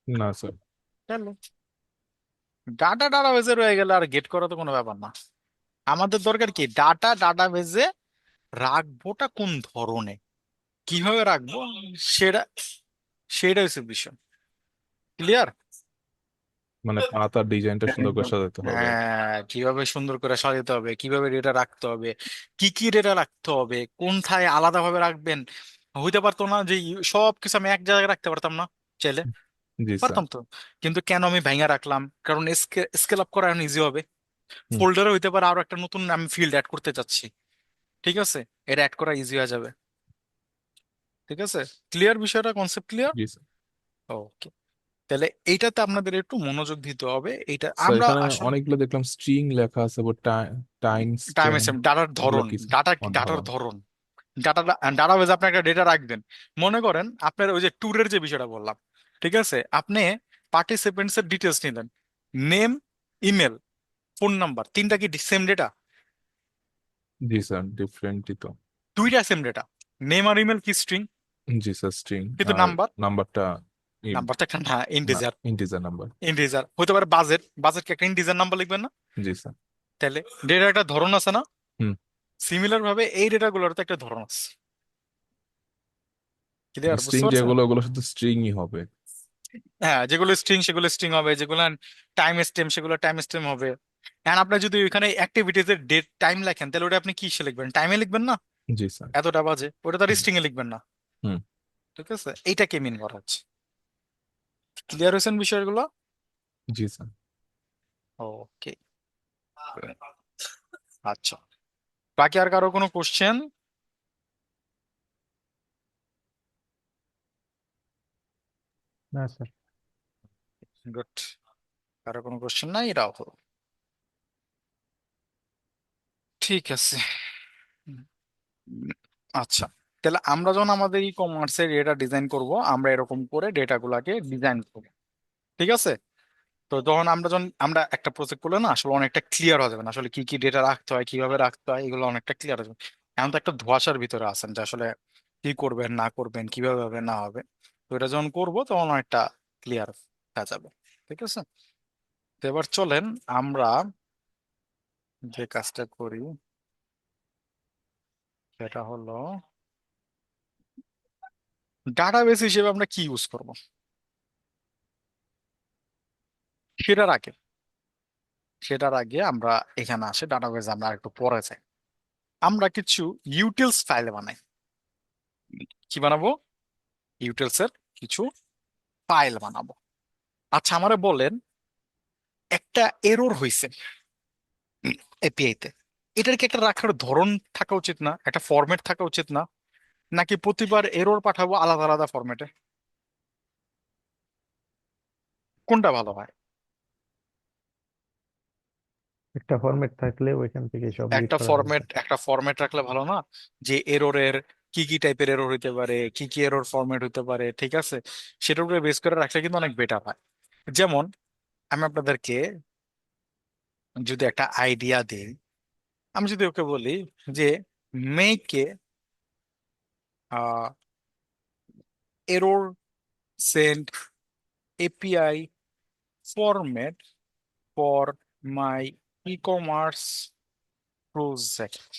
না স্যার। ডাটা ডাটাবেসে রয়ে গেলে আর গেট করা তো কোনো ব্যাপার না। আমাদের দরকার কি, ডাটা ডাটাবেসে রাখবোটা কোন ধরনের, কিভাবে রাখবো, সেটা সেটা হচ্ছে বিষয়। ক্লিয়ার? মানে পাতার ডিজাইনটা সুন্দর করে একদম। সাজাতে হবে। হ্যাঁ, কিভাবে সুন্দর করে সাজাতে হবে, কিভাবে ডেটা রাখতে হবে, কি কি ডেটা রাখতে হবে, কোনথায় আলাদা ভাবে রাখবেন। হইতে পারতো না যে সব কিছু আমি এক জায়গায় রাখতে পারতাম না, চাইলে জি স্যার। পারতাম তো। কিন্তু কেন আমি ভাঙা রাখলাম, কারণ স্কেল আপ করা এখন ইজি হবে। হুম। ফোল্ডারে হইতে পারে আরো একটা নতুন আমি ফিল্ড অ্যাড করতে চাচ্ছি, ঠিক আছে, এটা অ্যাড করা ইজি হয়ে যাবে। ঠিক আছে, ক্লিয়ার বিষয়টা, কনসেপ্ট ক্লিয়ার? জি স্যার। ওকে। তাহলে এইটাতে আপনাদের একটু মনোযোগ দিতে হবে। এইটা স্যার আমরা এখানে আসলে অনেকগুলো দেখলাম স্ট্রিং লেখা আছে, টাইম টাইম স্ট্যাম্প, ডাটার এগুলো ধরন, কি ডাটার ধরন? ধরন, ডাটাবেজে আপনি একটা ডেটা রাখবেন। মনে করেন আপনার ওই যে ট্যুরের যে বিষয়টা বললাম, ঠিক আছে, আপনি পার্টিসিপেন্টস এর ডিটেলস নিলেন, নেম, ইমেল, ফোন নাম্বার, তিনটা কি সেম ডেটা? জি স্যার, ডিফারেন্টই তো। দুইটা সেম ডেটা। নেম আর ইমেল কি স্ট্রিং, জি স্যার, স্ট্রিং। কিন্তু আর নাম্বার, নাম্বারটা নাম্বারটা একটা না, না, ইন্টিজার। Integer number. ইন্টিজার হতে পারে। বাজেট, বাজেট কি একটা ইন্টিজার নাম্বার লিখবেন না? জি স্যার। তাহলে ডেটার একটা ধরন আছে না? হুম। সিমিলার ভাবে এই ডেটাগুলোর তো একটা ধরন আছে। ক্লিয়ার, স্ট্রিং বুঝতে পারছেন? যেগুলো, ওগুলো শুধু স্ট্রিংই হবে। হ্যাঁ, যেগুলো স্ট্রিং সেগুলো স্ট্রিং হবে, যেগুলো টাইম স্টেম সেগুলো টাইম স্টেম হবে। এখন আপনার যদি ওইখানে অ্যাক্টিভিটিজ এর ডেট টাইম লেখেন, তাহলে ওটা আপনি কিসে লিখবেন? টাইমে লিখবেন না? জি স্যার। এতটা বাজে, ওটা তার হুম। স্ট্রিং এ লিখবেন না। হুম। ঠিক আছে, এইটাকে মিন করা হচ্ছে। ক্লিয়ার হয়েছেন বিষয়গুলো? জি স্যার। ওকে, আচ্ছা, বাকি আর কারো কোনো কোশ্চেন? না স্যার। গুড, কারো কোনো কোশ্চেন নাই, এটাও হলো। ঠিক আছে। উম, আচ্ছা, তাহলে আমরা যখন আমাদের ই কমার্সের ডেটা ডিজাইন করব, আমরা এরকম করে ডেটা গুলাকে ডিজাইন করবো। ঠিক আছে। তো যখন আমরা একটা প্রজেক্ট করলে না আসলে অনেকটা ক্লিয়ার হয়ে যাবে না, আসলে কি কি ডেটা রাখতে হয়, কিভাবে রাখতে হয়, এগুলো অনেকটা ক্লিয়ার হয়ে যাবে। এখন তো একটা ধোঁয়াশার ভিতরে আছেন যে আসলে কি করবেন না করবেন, কিভাবে হবে না হবে। তো এটা যখন করবো তখন অনেকটা ক্লিয়ার হয়ে যাবে। ঠিক আছে। তো এবার চলেন আমরা যে কাজটা করি, সেটা হলো ডাটাবেস হিসেবে আমরা কি ইউজ করব সেটার আগে সেটার আগে আমরা এখানে আসে ডাটাবেস, আমরা একটু পরে যাই। আমরা কিছু ইউটিলস ফাইল বানাই। কি বানাবো? ইউটিলস এর কিছু ফাইল বানাবো। আচ্ছা, আমারে বলেন, একটা এরর হইছে এপিআই তে, এটার কি একটা রাখার ধরন থাকা উচিত না, একটা ফরম্যাট থাকা উচিত না? নাকি প্রতিবার এরর পাঠাবো আলাদা আলাদা ফরম্যাটে? কোনটা ভালো হয়? একটা ফরম্যাট থাকলে ওইখান থেকে সব রিড করা যাবে স্যার। একটা ফরম্যাট রাখলে ভালো না? যে এররের কি কি টাইপের এরর হইতে পারে, কি কি এরর ফরম্যাট হইতে পারে, ঠিক আছে, সেটার উপরে বেস করে রাখলে কিন্তু অনেক বেটার হয়। যেমন আমি আপনাদেরকে যদি একটা আইডিয়া দিই, আমি যদি ওকে বলি যে make a error send API format for my e commerce project,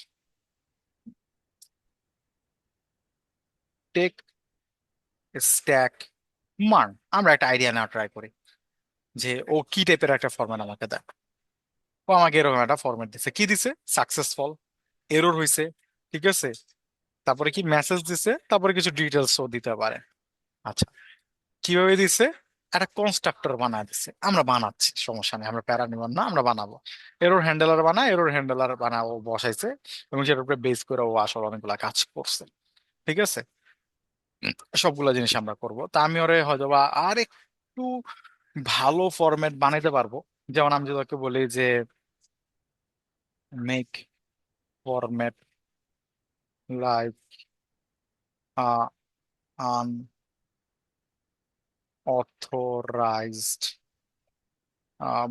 tech stack মান। আমরা একটা আইডিয়া নেওয়া ট্রাই করি যে ও কি টাইপের একটা ফরম্যাট আমাকে দেয়। ও আমাকে এরকম একটা ফরম্যাট দিছে, কি দিছে? সাকসেসফুল, এরর হইছে, ঠিক আছে, তারপরে কি মেসেজ দিছে, তারপরে কিছু ডিটেলসও দিতে পারে। আচ্ছা, কিভাবে দিছে? একটা কনস্ট্রাক্টর বানায় দিছে, আমরা বানাচ্ছি, সমস্যা নেই, আমরা প্যারা নিব না, আমরা বানাবো। এরর হ্যান্ডেলার বানায়, এরর হ্যান্ডেলার বানাও বসাইছে, এবং সেটার উপরে বেস করে ও আসলে অনেকগুলা কাজ করছে। ঠিক আছে। সবগুলা জিনিস আমরা করব। তা আমি ওরে হয়তো বা আর একটু ভালো ফরম্যাট বানাইতে পারবো। যেমন আমি যদি ওকে বলি যে মেক ফরম্যাট লাইক আনঅথরাইজড,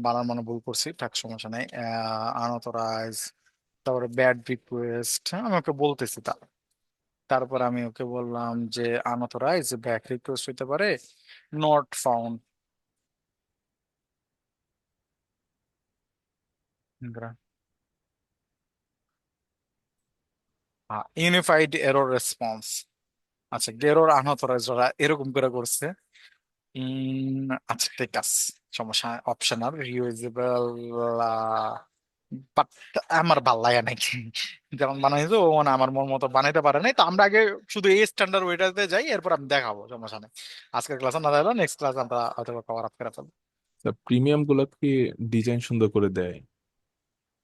বানান মানে ভুল করছি, থাক সমস্যা নেই, আনঅথরাইজ, তারপরে ব্যাড রিকোয়েস্ট, আমি ওকে বলতেছি। তারপর আমি ওকে বললাম যে আনঅথরাইজ ব্যাক রিকোয়েস্ট হইতে পারে, not found, unified error response. আচ্ছা, এরর আনঅথরাইজ ওরা এরকম করে করছে। আচ্ছা, ঠিক আছে, সমস্যা, অপশনাল রিউজেবল, বাট আমার ভাল লাগে নাকি যেমন বানাইছো ও, মানে আমার মন মতো বানাইতে পারে নাই। তো আমরা আগে শুধু এই স্ট্যান্ডার্ড ওয়েটাতে যাই, এরপর আমি দেখাবো, সমস্যা নেই। আজকের ক্লাসে না দেখালো, নেক্সট ক্লাস আমরা হয়তো কভার আপ করে ফেলবো। প্রিমিয়াম গুলো কি ডিজাইন সুন্দর করে দেয়?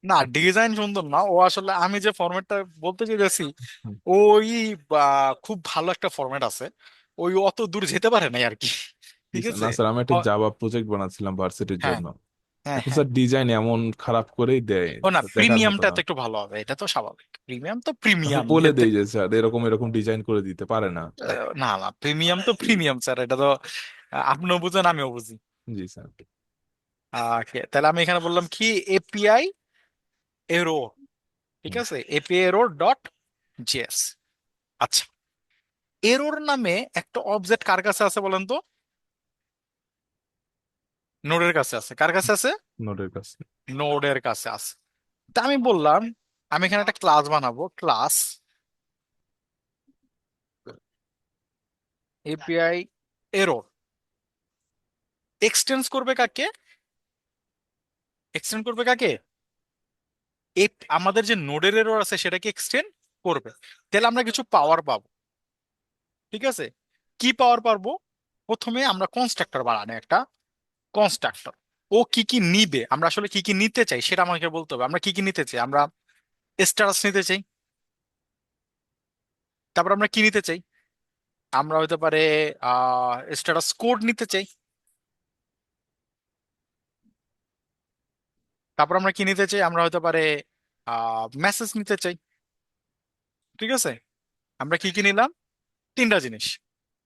না, ডিজাইন সুন্দর না, ও আসলে আমি যে ফরম্যাটটা বলতে চাইছি, হুম। ওই খুব ভালো একটা ফরম্যাট আছে, ওই অত দূর যেতে পারে নাই আর কি। জি ঠিক স্যার। আছে। না স্যার, আমি একটা অ- জাভা প্রজেক্ট বানাচ্ছিলাম ভার্সিটির হ্যাঁ জন্য। হ্যাঁ এখন হ্যাঁ। স্যার ডিজাইন এমন খারাপ করেই দেয়, ও না, তো দেখার মতো প্রিমিয়ামটা না। তো একটু ভালো হবে, এটা তো স্বাভাবিক, প্রিমিয়াম তো আমি প্রিমিয়াম বলে এতে। দেই যে স্যার এরকম এরকম ডিজাইন করে দিতে পারে না। না না, প্রিমিয়াম তো প্রিমিয়াম স্যার, এটা তো আপনিও বুঝেন আমিও বুঝি। জি স্যার। তাহলে আমি এখানে বললাম কি, এপিআই এরর, ঠিক হুম, আছে, এপিআই এরর ডট জেএস। আচ্ছা, এরর নামে একটা অবজেক্ট কার কাছে আছে বলেন তো? নোডের কাছে আছে। কার কাছে আছে? নোটের কাছে। নোডের কাছে আছে। তা আমি বললাম আমি এখানে একটা ক্লাস বানাবো, ক্লাস এপিআই এরর। এক্সটেন্স করবে কাকে? এক্সটেন্ড করবে কাকে? এই আমাদের যে নোডের এরর আছে সেটাকে এক্সটেন্ড করবে। তাহলে আমরা কিছু পাওয়ার পাবো, ঠিক আছে। কি পাওয়ার পাবো? প্রথমে আমরা কনস্ট্রাক্টর বানানো একটা কনস্ট্রাক্টর। ও কি কি নিবে, আমরা আসলে কি কি নিতে চাই সেটা আমাকে বলতে হবে। আমরা কি কি নিতে চাই? আমরা স্ট্যাটাস নিতে চাই। তারপর আমরা কি নিতে চাই? আমরা হতে পারে স্ট্যাটাস কোড নিতে চাই। তারপর আমরা কি নিতে চাই? আমরা হতে পারে মেসেজ নিতে চাই। ঠিক আছে, আমরা কি কি নিলাম? তিনটা জিনিস।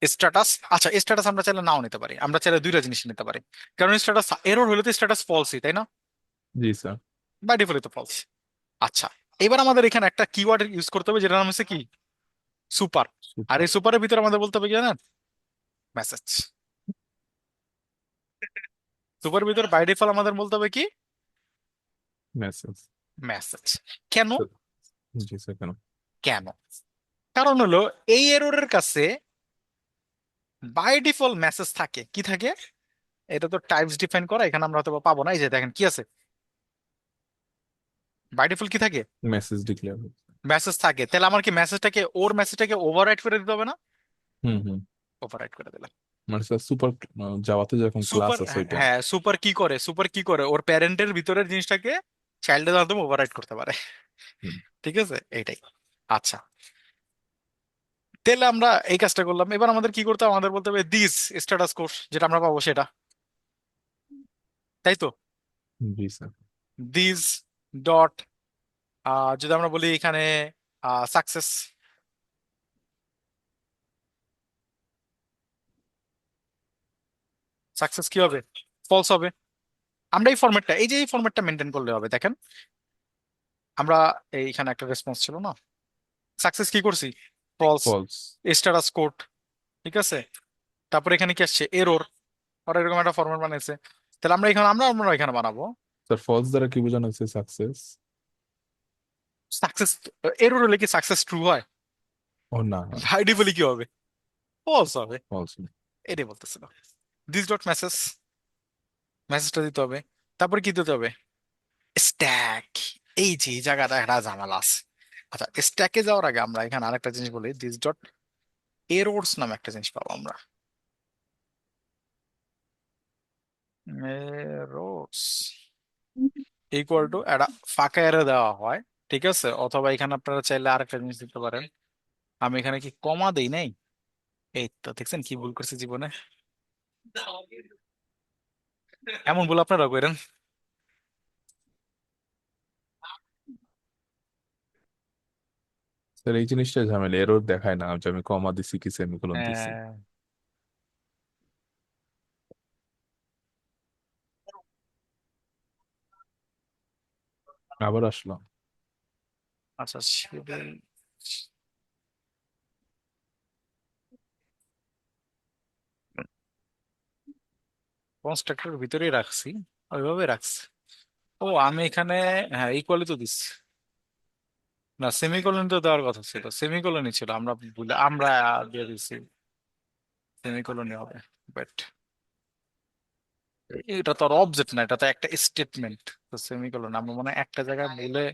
স্ট্যাটাস, আচ্ছা স্ট্যাটাস আমরা চাইলে নাও নিতে পারি, আমরা চাইলে দুইটা জিনিস নিতে পারি। কারণ স্ট্যাটাস এরর হলে তো স্ট্যাটাস ফলসই, তাই না? জি স্যার। বাই ডিফল্ট তো ফলস। আচ্ছা, এবার আমাদের এখানে একটা কিওয়ার্ড ইউজ করতে হবে যেটার নাম হচ্ছে কি, সুপার। আর সুপার। এই সুপারের ভিতরে আমাদের বলতে হবে কি জানেন? মেসেজ। সুপার ভিতরে বাই ডিফল্ট আমাদের বলতে হবে কি? মেসেজ। মেসেজ। কেন? জি স্যার, কেন? কেন? কারণ হলো এই এররের কাছে বাই ডিফল্ট মেসেজ থাকে। কি থাকে? এটা তো টাইপস ডিফাইন করা, এখানে আমরা হয়তো বা পাবো না। এই যে দেখেন কি আছে, বাই ডিফল্ট কি থাকে? Message declare. মেসেজ থাকে। তাহলে আমার কি মেসেজটাকে, ওর মেসেজটাকে ওভাররাইট করে দিতে হবে না? হুম হুম। ওভাররাইট করে দিলাম। মানে স্যার সুপার জাভাতে যেরকম ক্লাস সুপার, আছে ওইটা। হ্যাঁ সুপার কি করে, সুপার কি করে, ওর প্যারেন্টের ভিতরের জিনিসটাকে চাইল্ডের মাধ্যমে ওভাররাইট করতে পারে। হুম। ঠিক আছে, এইটাই। আচ্ছা, তাহলে আমরা এই কাজটা করলাম। এবার আমাদের কি করতে হবে? আমাদের বলতে হবে দিস স্ট্যাটাস কোড, যেটা আমরা পাবো সেটা, তাই তো। জি স্যার। দিস ডট, যদি আমরা বলি এখানে সাকসেস, সাকসেস কি হবে? ফলস হবে। আমরা এই ফরম্যাটটা, এই যে এই ফরম্যাটটা মেনটেন করলে হবে। দেখেন আমরা এইখানে একটা রেসপন্স ছিল না, সাকসেস কি করছি? ফলস। ফলস। স্ট্যাটাস কোড, ঠিক আছে। তারপর এখানে কি আসছে? এরর। ওরা এরকম একটা ফরম্যাট বানাইছে। তাহলে আমরা এখানে, আমরা এখানে বানাবো স্যার ফলস দ্বারা কি বোঝানো হচ্ছে? সাকসেস। সাকসেস। এরর হলে কি সাকসেস ট্রু হয়? ও না। ভাইডি বলি কি হবে? ফলস হবে। ফলস। এটাই বলতেছিল। দিস ডট মেসেজ, মেসেজটা দিতে হবে। তারপর কি দিতে হবে? স্ট্যাক। এই যে এই জায়গাটা একটা ঝামেলা আছে। আচ্ছা, স্ট্যাকে যাওয়ার আগে আমরা এখানে আরেকটা জিনিস বলি, দিস ডট এরোর্স নামে একটা জিনিস পাবো আমরা। এরোর্স ইকুয়াল টু একটা ফাঁকা এরে দেওয়া হয়, ঠিক আছে। অথবা এখানে আপনারা চাইলে আরেকটা জিনিস দিতে পারেন। আমি এখানে কি কমা দেই নাই? এই তো দেখছেন কি ভুল করছে জীবনে, এমন ভুল আপনারা করেন। স্যার এই জিনিসটা ঝামেলা, এরর দেখায় না যে আমি কমা দিছি কি সেমিকোলন দিছি। আহ, আবার আসলো। আচ্ছা, কনস্ট্রাক্টরের ভিতরেই রাখছি, ওইভাবে রাখছি। ও আমি এখানে, হ্যাঁ ইকুয়ালি তো দিচ্ছি। না, সেমিকোলন তো দেওয়ার কথা ছিল, সেমিকোলনই ছিল, আমরা ভুলে আমরা দিয়ে দিচ্ছি। সেমিকোলনই হবে, বাট এটা তো আর অবজেক্ট না, এটা তো একটা স্টেটমেন্ট। তো সেমিকোলন আমরা মনে হয় একটা জায়গায় ভুলে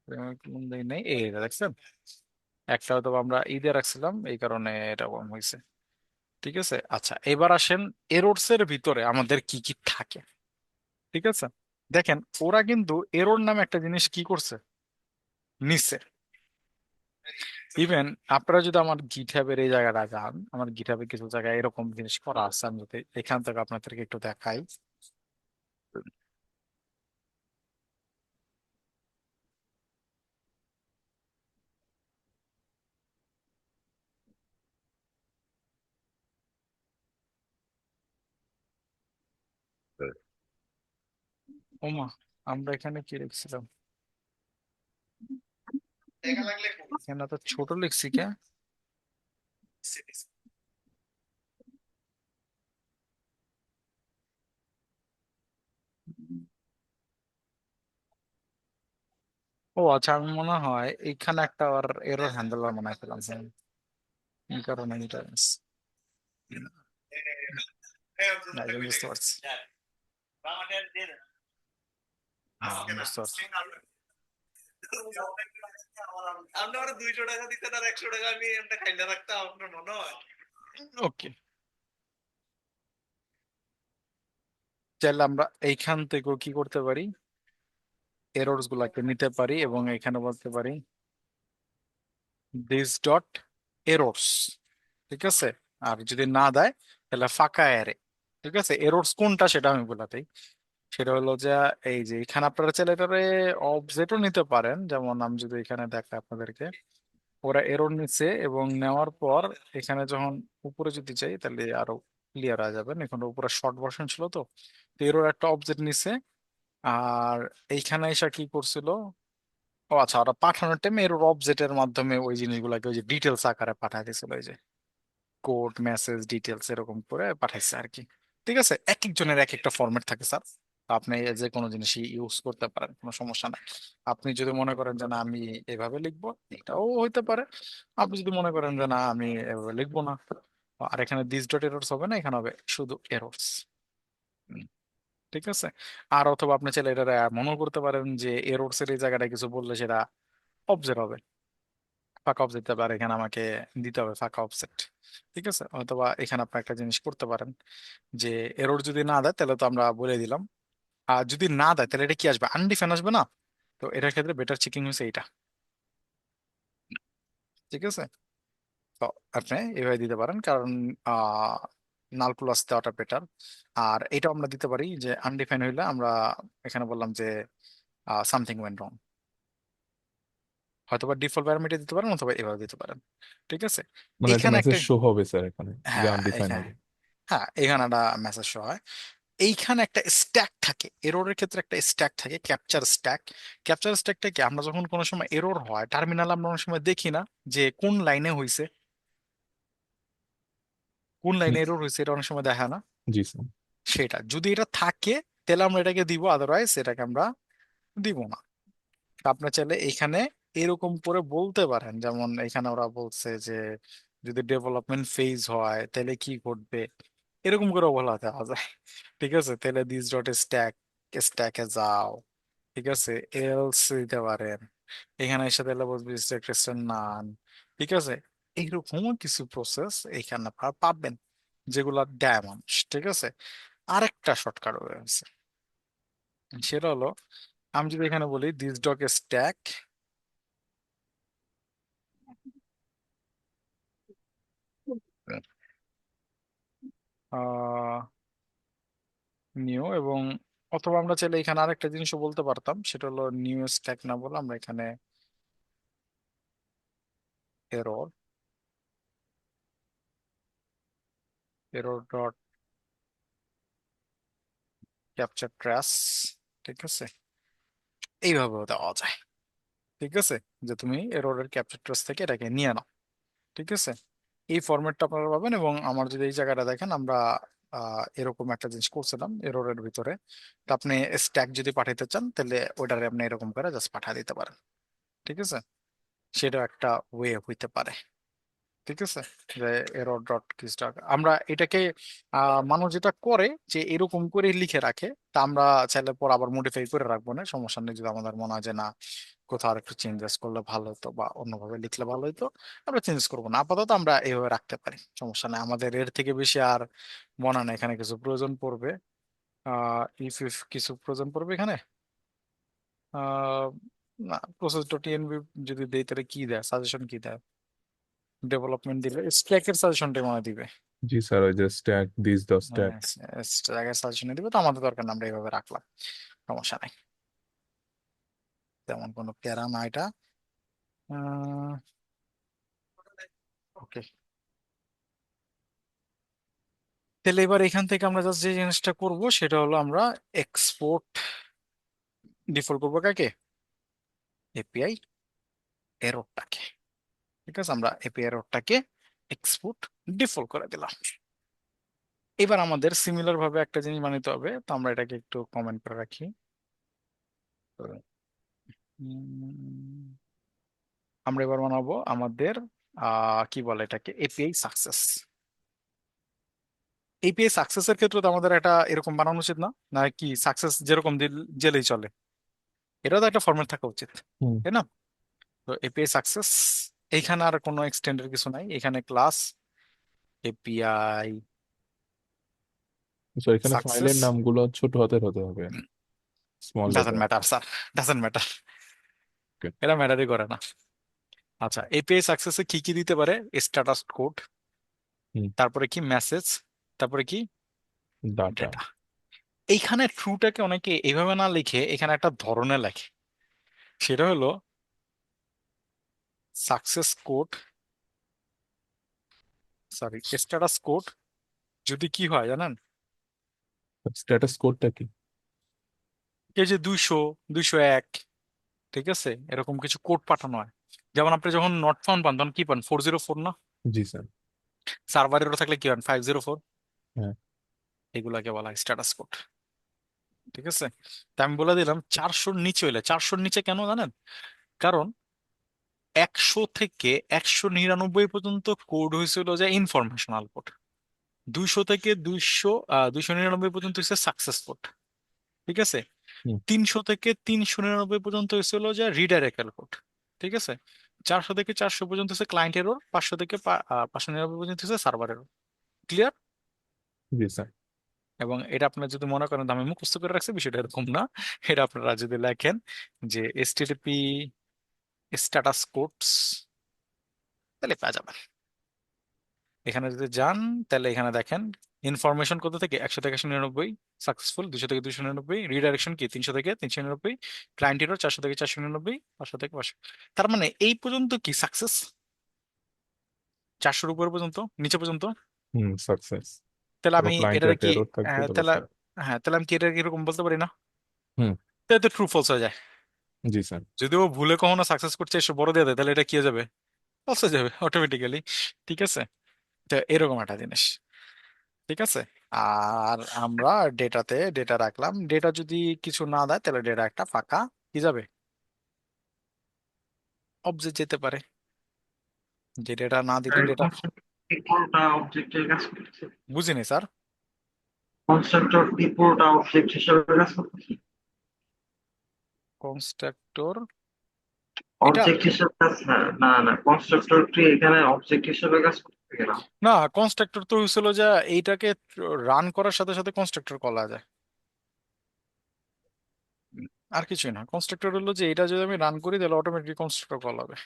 সেমিকোলন দেই নাই, এই এটা দেখছেন, একটা হয়তো আমরা ঈদে রাখছিলাম, এই কারণে এটা কম হয়েছে। ঠিক আছে, আচ্ছা এবার আসেন এরোর্স এর ভিতরে আমাদের কি কি থাকে। ঠিক আছে, দেখেন ওরা কিন্তু এরর নামে একটা জিনিস কি করছে, নিচ্ছে। ইভেন আপনারা যদি আমার গিটহাবের এই জায়গাটা যান, আমার গিটহাবে কিছু জায়গায় এরকম জিনিস করা আছে, আমি যদি এখান থেকে আপনাদেরকে একটু দেখাই। ওমা, আমরা এখানে কি লিখছিলাম? এখানে তো ছোট লিখছি কে? ও আচ্ছা, আমি মনে হয় এইখানে একটা এরর হ্যান্ডেলার বানাই ফেলাম, হ্যাঁ, এই কারণে এটা না, এটা বুঝতে পারছি। হ্যাঁ, আমি বুঝতে পারছি। ওকে, চাইলে আমরা এইখান থেকেও কি করতে পারি, এরর্স গুলাকে নিতে পারি এবং এখানে বলতে পারি দিস ডট এরর্স, ঠিক আছে। আর যদি না দেয় তাহলে ফাঁকা অ্যারে, ঠিক আছে। এরর্স কোনটা সেটা আমি বলাতেই, সেটা হলো যে এই যে এখানে আপনারা চাইলে এটারে অবজেক্টও নিতে পারেন। যেমন আমি যদি এখানে দেখাই আপনাদেরকে, ওরা এরর নিচ্ছে এবং নেওয়ার পর এখানে যখন উপরে যদি যাই তাহলে আরো ক্লিয়ার হয়ে যাবেন। এখন উপরে শর্ট ভার্সন ছিল তো, এরর একটা অবজেক্ট নিছে। আর এইখানে এসে কি করছিল, ও আচ্ছা, ওরা পাঠানোর টাইমে এরর অবজেক্টের মাধ্যমে ওই জিনিসগুলোকে ওই যে ডিটেলস আকারে পাঠায় দিয়েছিল, ওই যে কোড মেসেজ ডিটেলস এরকম করে পাঠাইছে আর কি। ঠিক আছে, এক একজনের এক একটা ফরম্যাট থাকে স্যার, আপনি যে কোনো জিনিসই ইউজ করতে পারেন, কোনো সমস্যা নাই। আপনি যদি মনে করেন যে না আমি এভাবে লিখবো, এটাও হইতে পারে। আপনি যদি মনে করেন যে না আমি এভাবে লিখবো না, আর এখানে দিস ডট এরর্স হবে না, এখানে হবে শুধু এরর্স। ঠিক আছে। আর অথবা আপনি চাইলে এটা মনে করতে পারেন যে এরর্স এর এই জায়গাটা কিছু বললে সেটা অবজেক্ট হবে, ফাঁকা অবজেক্ট দিতে পারে, এখানে আমাকে দিতে হবে ফাঁকা অবজেক্ট। ঠিক আছে, অথবা এখানে আপনি একটা জিনিস করতে পারেন যে এরর যদি না দেয় তাহলে তো আমরা বলে দিলাম, আর যদি না দেয় তাহলে এটা কি আসবে, আনডিফাইন আসবে না। তো এটার ক্ষেত্রে বেটার চেকিং হচ্ছে এইটা। ঠিক আছে, তো আপনি এভাবে দিতে পারেন, কারণ আহ নাল প্লাস দেওয়াটা বেটার। আর এটাও আমরা দিতে পারি যে আনডিফাইন হইলে আমরা এখানে বললাম যে সামথিং ওয়েন্ট রং, হয়তোবা ডিফল্ট প্যারামিটার দিতে পারেন অথবা এভাবে দিতে পারেন। ঠিক আছে, মানে একটা এখানে একটা, মেসেজ শো হবে স্যার এখানে, যে হ্যাঁ আনডিফাইন এখানে, হবে। হ্যাঁ এখানে একটা মেসেজ হয়। এইখানে একটা স্ট্যাক থাকে, এররের ক্ষেত্রে একটা স্ট্যাক থাকে, ক্যাপচার স্ট্যাক। ক্যাপচার স্ট্যাকটা কি, আমরা যখন কোনো সময় এরর হয় টার্মিনাল, আমরা অনেক সময় দেখি না যে কোন লাইনে হয়েছে, কোন লাইনে এরর হয়েছে, এটা অনেক সময় দেখা না। জি স্যার। সেটা যদি এটা থাকে তাহলে আমরা এটাকে দিব, আদারওয়াইজ এটাকে আমরা দিব না। তা আপনার চাইলে এখানে এরকম করে বলতে পারেন, যেমন এখানে ওরা বলছে যে যদি ডেভেলপমেন্ট ফেজ হয় তাহলে কি ঘটবে, এরকম করে বলা দেওয়া যায়। ঠিক আছে, তাহলে দিস ডট স্ট্যাক, স্ট্যাকে যাও। ঠিক আছে, এলস দিতে পারেন, এখানে এসে তাহলে বলবি স্ট্যাক নান। ঠিক আছে, এইরকমও কিছু প্রসেস এখানে আপনারা পাবেন যেগুলা দেয় মানুষ। ঠিক আছে, আরেকটা শর্টকাট ওয়ে আছে, সেটা হলো আমি যদি এখানে বলি দিস ডট স্ট্যাক নিউ, এবং অথবা আমরা চাইলে এখানে আরেকটা জিনিসও বলতে পারতাম, সেটা হলো নিউ স্ট্যাক না বলে আমরা এখানে error, error dot capture trace. ঠিক আছে, এইভাবেও দেওয়া যায়। ঠিক আছে, যে তুমি এররের ক্যাপচার ট্রেস থেকে এটাকে নিয়ে নাও। ঠিক আছে, এই ফরম্যাটটা আপনারা পাবেন। এবং আমার যদি এই জায়গাটা দেখেন, আমরা এরকম একটা জিনিস করছিলাম এররের ভিতরে। তো আপনি স্ট্যাক যদি পাঠাইতে চান তাহলে ওইটারে আপনি এরকম করে জাস্ট পাঠিয়ে দিতে পারেন। ঠিক আছে, সেটা একটা ওয়ে হইতে পারে। ঠিক আছে, যে এরর ডট কিস্টাক আমরা এটাকে মানুষ যেটা করে যে এরকম করে লিখে রাখে, তা আমরা চাইলে পর আবার মডিফাই করে রাখবো না, সমস্যা নেই। যদি আমাদের মনে হয় যে না কোথাও আর একটু চেঞ্জেস করলে ভালো হতো বা অন্যভাবে লিখলে ভালো হতো, আমরা চেঞ্জ করবো না, আপাতত আমরা এইভাবে রাখতে পারি, সমস্যা নেই। আমাদের এর থেকে বেশি আর মনে হয় না এখানে কিছু প্রয়োজন পড়বে। ইফ ইফ কিছু প্রয়োজন পড়বে এখানে, আহ না, প্রসেস ডট টিএনবি যদি দেই তাহলে কি দেয়, সাজেশন কি দেয়? ডেভেলপমেন্ট দিলে স্ট্যাকের সাজেশনটা মনে হয় দিবে। জি স্যার, ওই যে স্ট্যাক, দিস দ্য স্ট্যাক। হ্যাঁ, স্ট্যাকের সাজেশনে দিবে, তো আমাদের দরকার না, আমরা এইভাবে রাখলাম, সমস্যা নাই, তেমন কোনো প্যারা না এটা। ওকে, তাহলে এবার এখান থেকে আমরা জাস্ট যে জিনিসটা করব সেটা হলো আমরা এক্সপোর্ট ডিফল্ট করবো কাকে, এপিআই এররটাকে। ঠিক আছে, আমরা এপিআই এররটাকে এক্সপোর্ট ডিফল্ট করে দিলাম। এবার আমাদের সিমিলার ভাবে একটা জিনিস বানাতে হবে, তো আমরা এটাকে একটু কমেন্ট করে রাখি। উম, আমরা এবার বানাবো আমাদের কি বলে এটাকে, এপিআই সাকসেস। এপিআই সাকসেসের ক্ষেত্রে তো আমাদের একটা এরকম বানানো উচিত না, না কি সাকসেস যেরকম জেলেই চলে, এটাও তো একটা ফরম্যাট থাকা উচিত, হুম। তাই না? তো এপিআই সাকসেস, এইখানে আর কোনো এক্সটেন্ডের কিছু নাই, এখানে ক্লাস এপিআই তো এখানে সাকসেস, ফাইলের নামগুলো ছোট হাতের হতে হবে, small doesn't letter. Matter sir, doesn't matter, এটা ম্যাটারই করে না। আচ্ছা, এপিআই সাকসেসে কি কি দিতে পারে, স্ট্যাটাস কোড, হুম। তারপরে কি মেসেজ, তারপরে কি ডাটা। ডেটা। এইখানে ট্রুটাকে অনেকে এইভাবে না লিখে এখানে একটা ধরনের লেখে, সেটা হলো success code, sorry status code যদি কি হয় জানেন, স্ট্যাটাস কোডটা কি? এই যে 200, 201, ঠিক আছে, এরকম কিছু কোড পাঠানো হয়। যেমন আপনি যখন নট ফাউন্ড পান তখন কি পান, 404 না? জি স্যার। সার্ভারেরও থাকলে কি পান, 504। হ্যাঁ। এগুলাকে বলা হয় স্ট্যাটাস কোড। ঠিক আছে, তা আমি বলে দিলাম 400-র নিচে হইলে, 400-র নিচে কেন জানেন, কারণ 100 থেকে 199 পর্যন্ত কোড হয়েছিল যে ইনফরমেশনাল কোড, 200 থেকে 299 পর্যন্ত হচ্ছে সাকসেস কোড। ঠিক আছে, হুম। 300 থেকে 399 পর্যন্ত হয়েছিল যে রিডাইরেক্টাল কোড। ঠিক আছে, 400 থেকে 400 পর্যন্ত হচ্ছে ক্লায়েন্ট এরর, 500 থেকে 599 পর্যন্ত হচ্ছে সার্ভার এরর। ক্লিয়ার? জি স্যার। এবং এটা আপনারা যদি মনে করেন যে আমি মুখস্থ করে রাখছি, বিষয়টা এরকম না। এটা আপনারা যদি লেখেন যে এসটিটিপি স্ট্যাটাস কোডস, তাহলে পেয়ে যাবেন। এখানে যদি যান তাহলে এখানে দেখেন ইনফরমেশন কত থেকে, 100 থেকে 199, সাকসেসফুল 200 থেকে 299, রিডাইরেকশন কি 300 থেকে 399, ক্লায়েন্ট এরর 400 থেকে 499, 500 থেকে 500। তার মানে এই পর্যন্ত কি সাকসেস, 400-র উপর পর্যন্ত, নিচে পর্যন্ত। হুম, সাকসেস। তাহলে তারপর আমি ক্লায়েন্টের এটা একটা কি, এরর থাকবে, তাহলে তাহলে, স্যার। হ্যাঁ তাহলে আমি কি এটা এরকম বলতে পারি না, হুম। তাহলে তো ট্রু ফলস হয়ে যায়। জি স্যার। যদি ও ভুলে কখনো সাকসেস করছে এসে বড় দিয়ে দেয়, তাহলে এটা কি হয়ে যাবে, ফলস হয়ে যাবে অটোমেটিক্যালি। ঠিক আছে, তো এরকম একটা জিনিস। ঠিক আছে, আর আমরা ডেটা রাখলাম, ডেটা যদি কিছু না দেয় তাহলে ডেটা একটা ফাঁকা কি যাবে, অবজেক্ট যেতে পারে, যে ডেটা না দিলে ডেটা। কোনটা অবজেক্টের কাজ করছে? বুঝিনি স্যার। কনস্ট্রাক্টর কি পুরোটা অবজেক্ট হিসেবে কাজ করছে? কনস্ট্রাক্টর এটা, অবজেক্ট হিসেবে কাজ না, না না, কনস্ট্রাক্টর কি এখানে অবজেক্ট হিসেবে কাজ করতে গেলাম? না কনস্ট্রাক্টর তো হয়েছিল যে এইটাকে রান করার সাথে সাথে কনস্ট্রাক্টর করা যায়, আর কিছুই না। কনস্ট্রাক্টর হলো যে এটা যদি আমি রান করি তাহলে অটোমেটিক কনস্ট্রাক্টর কল হবে,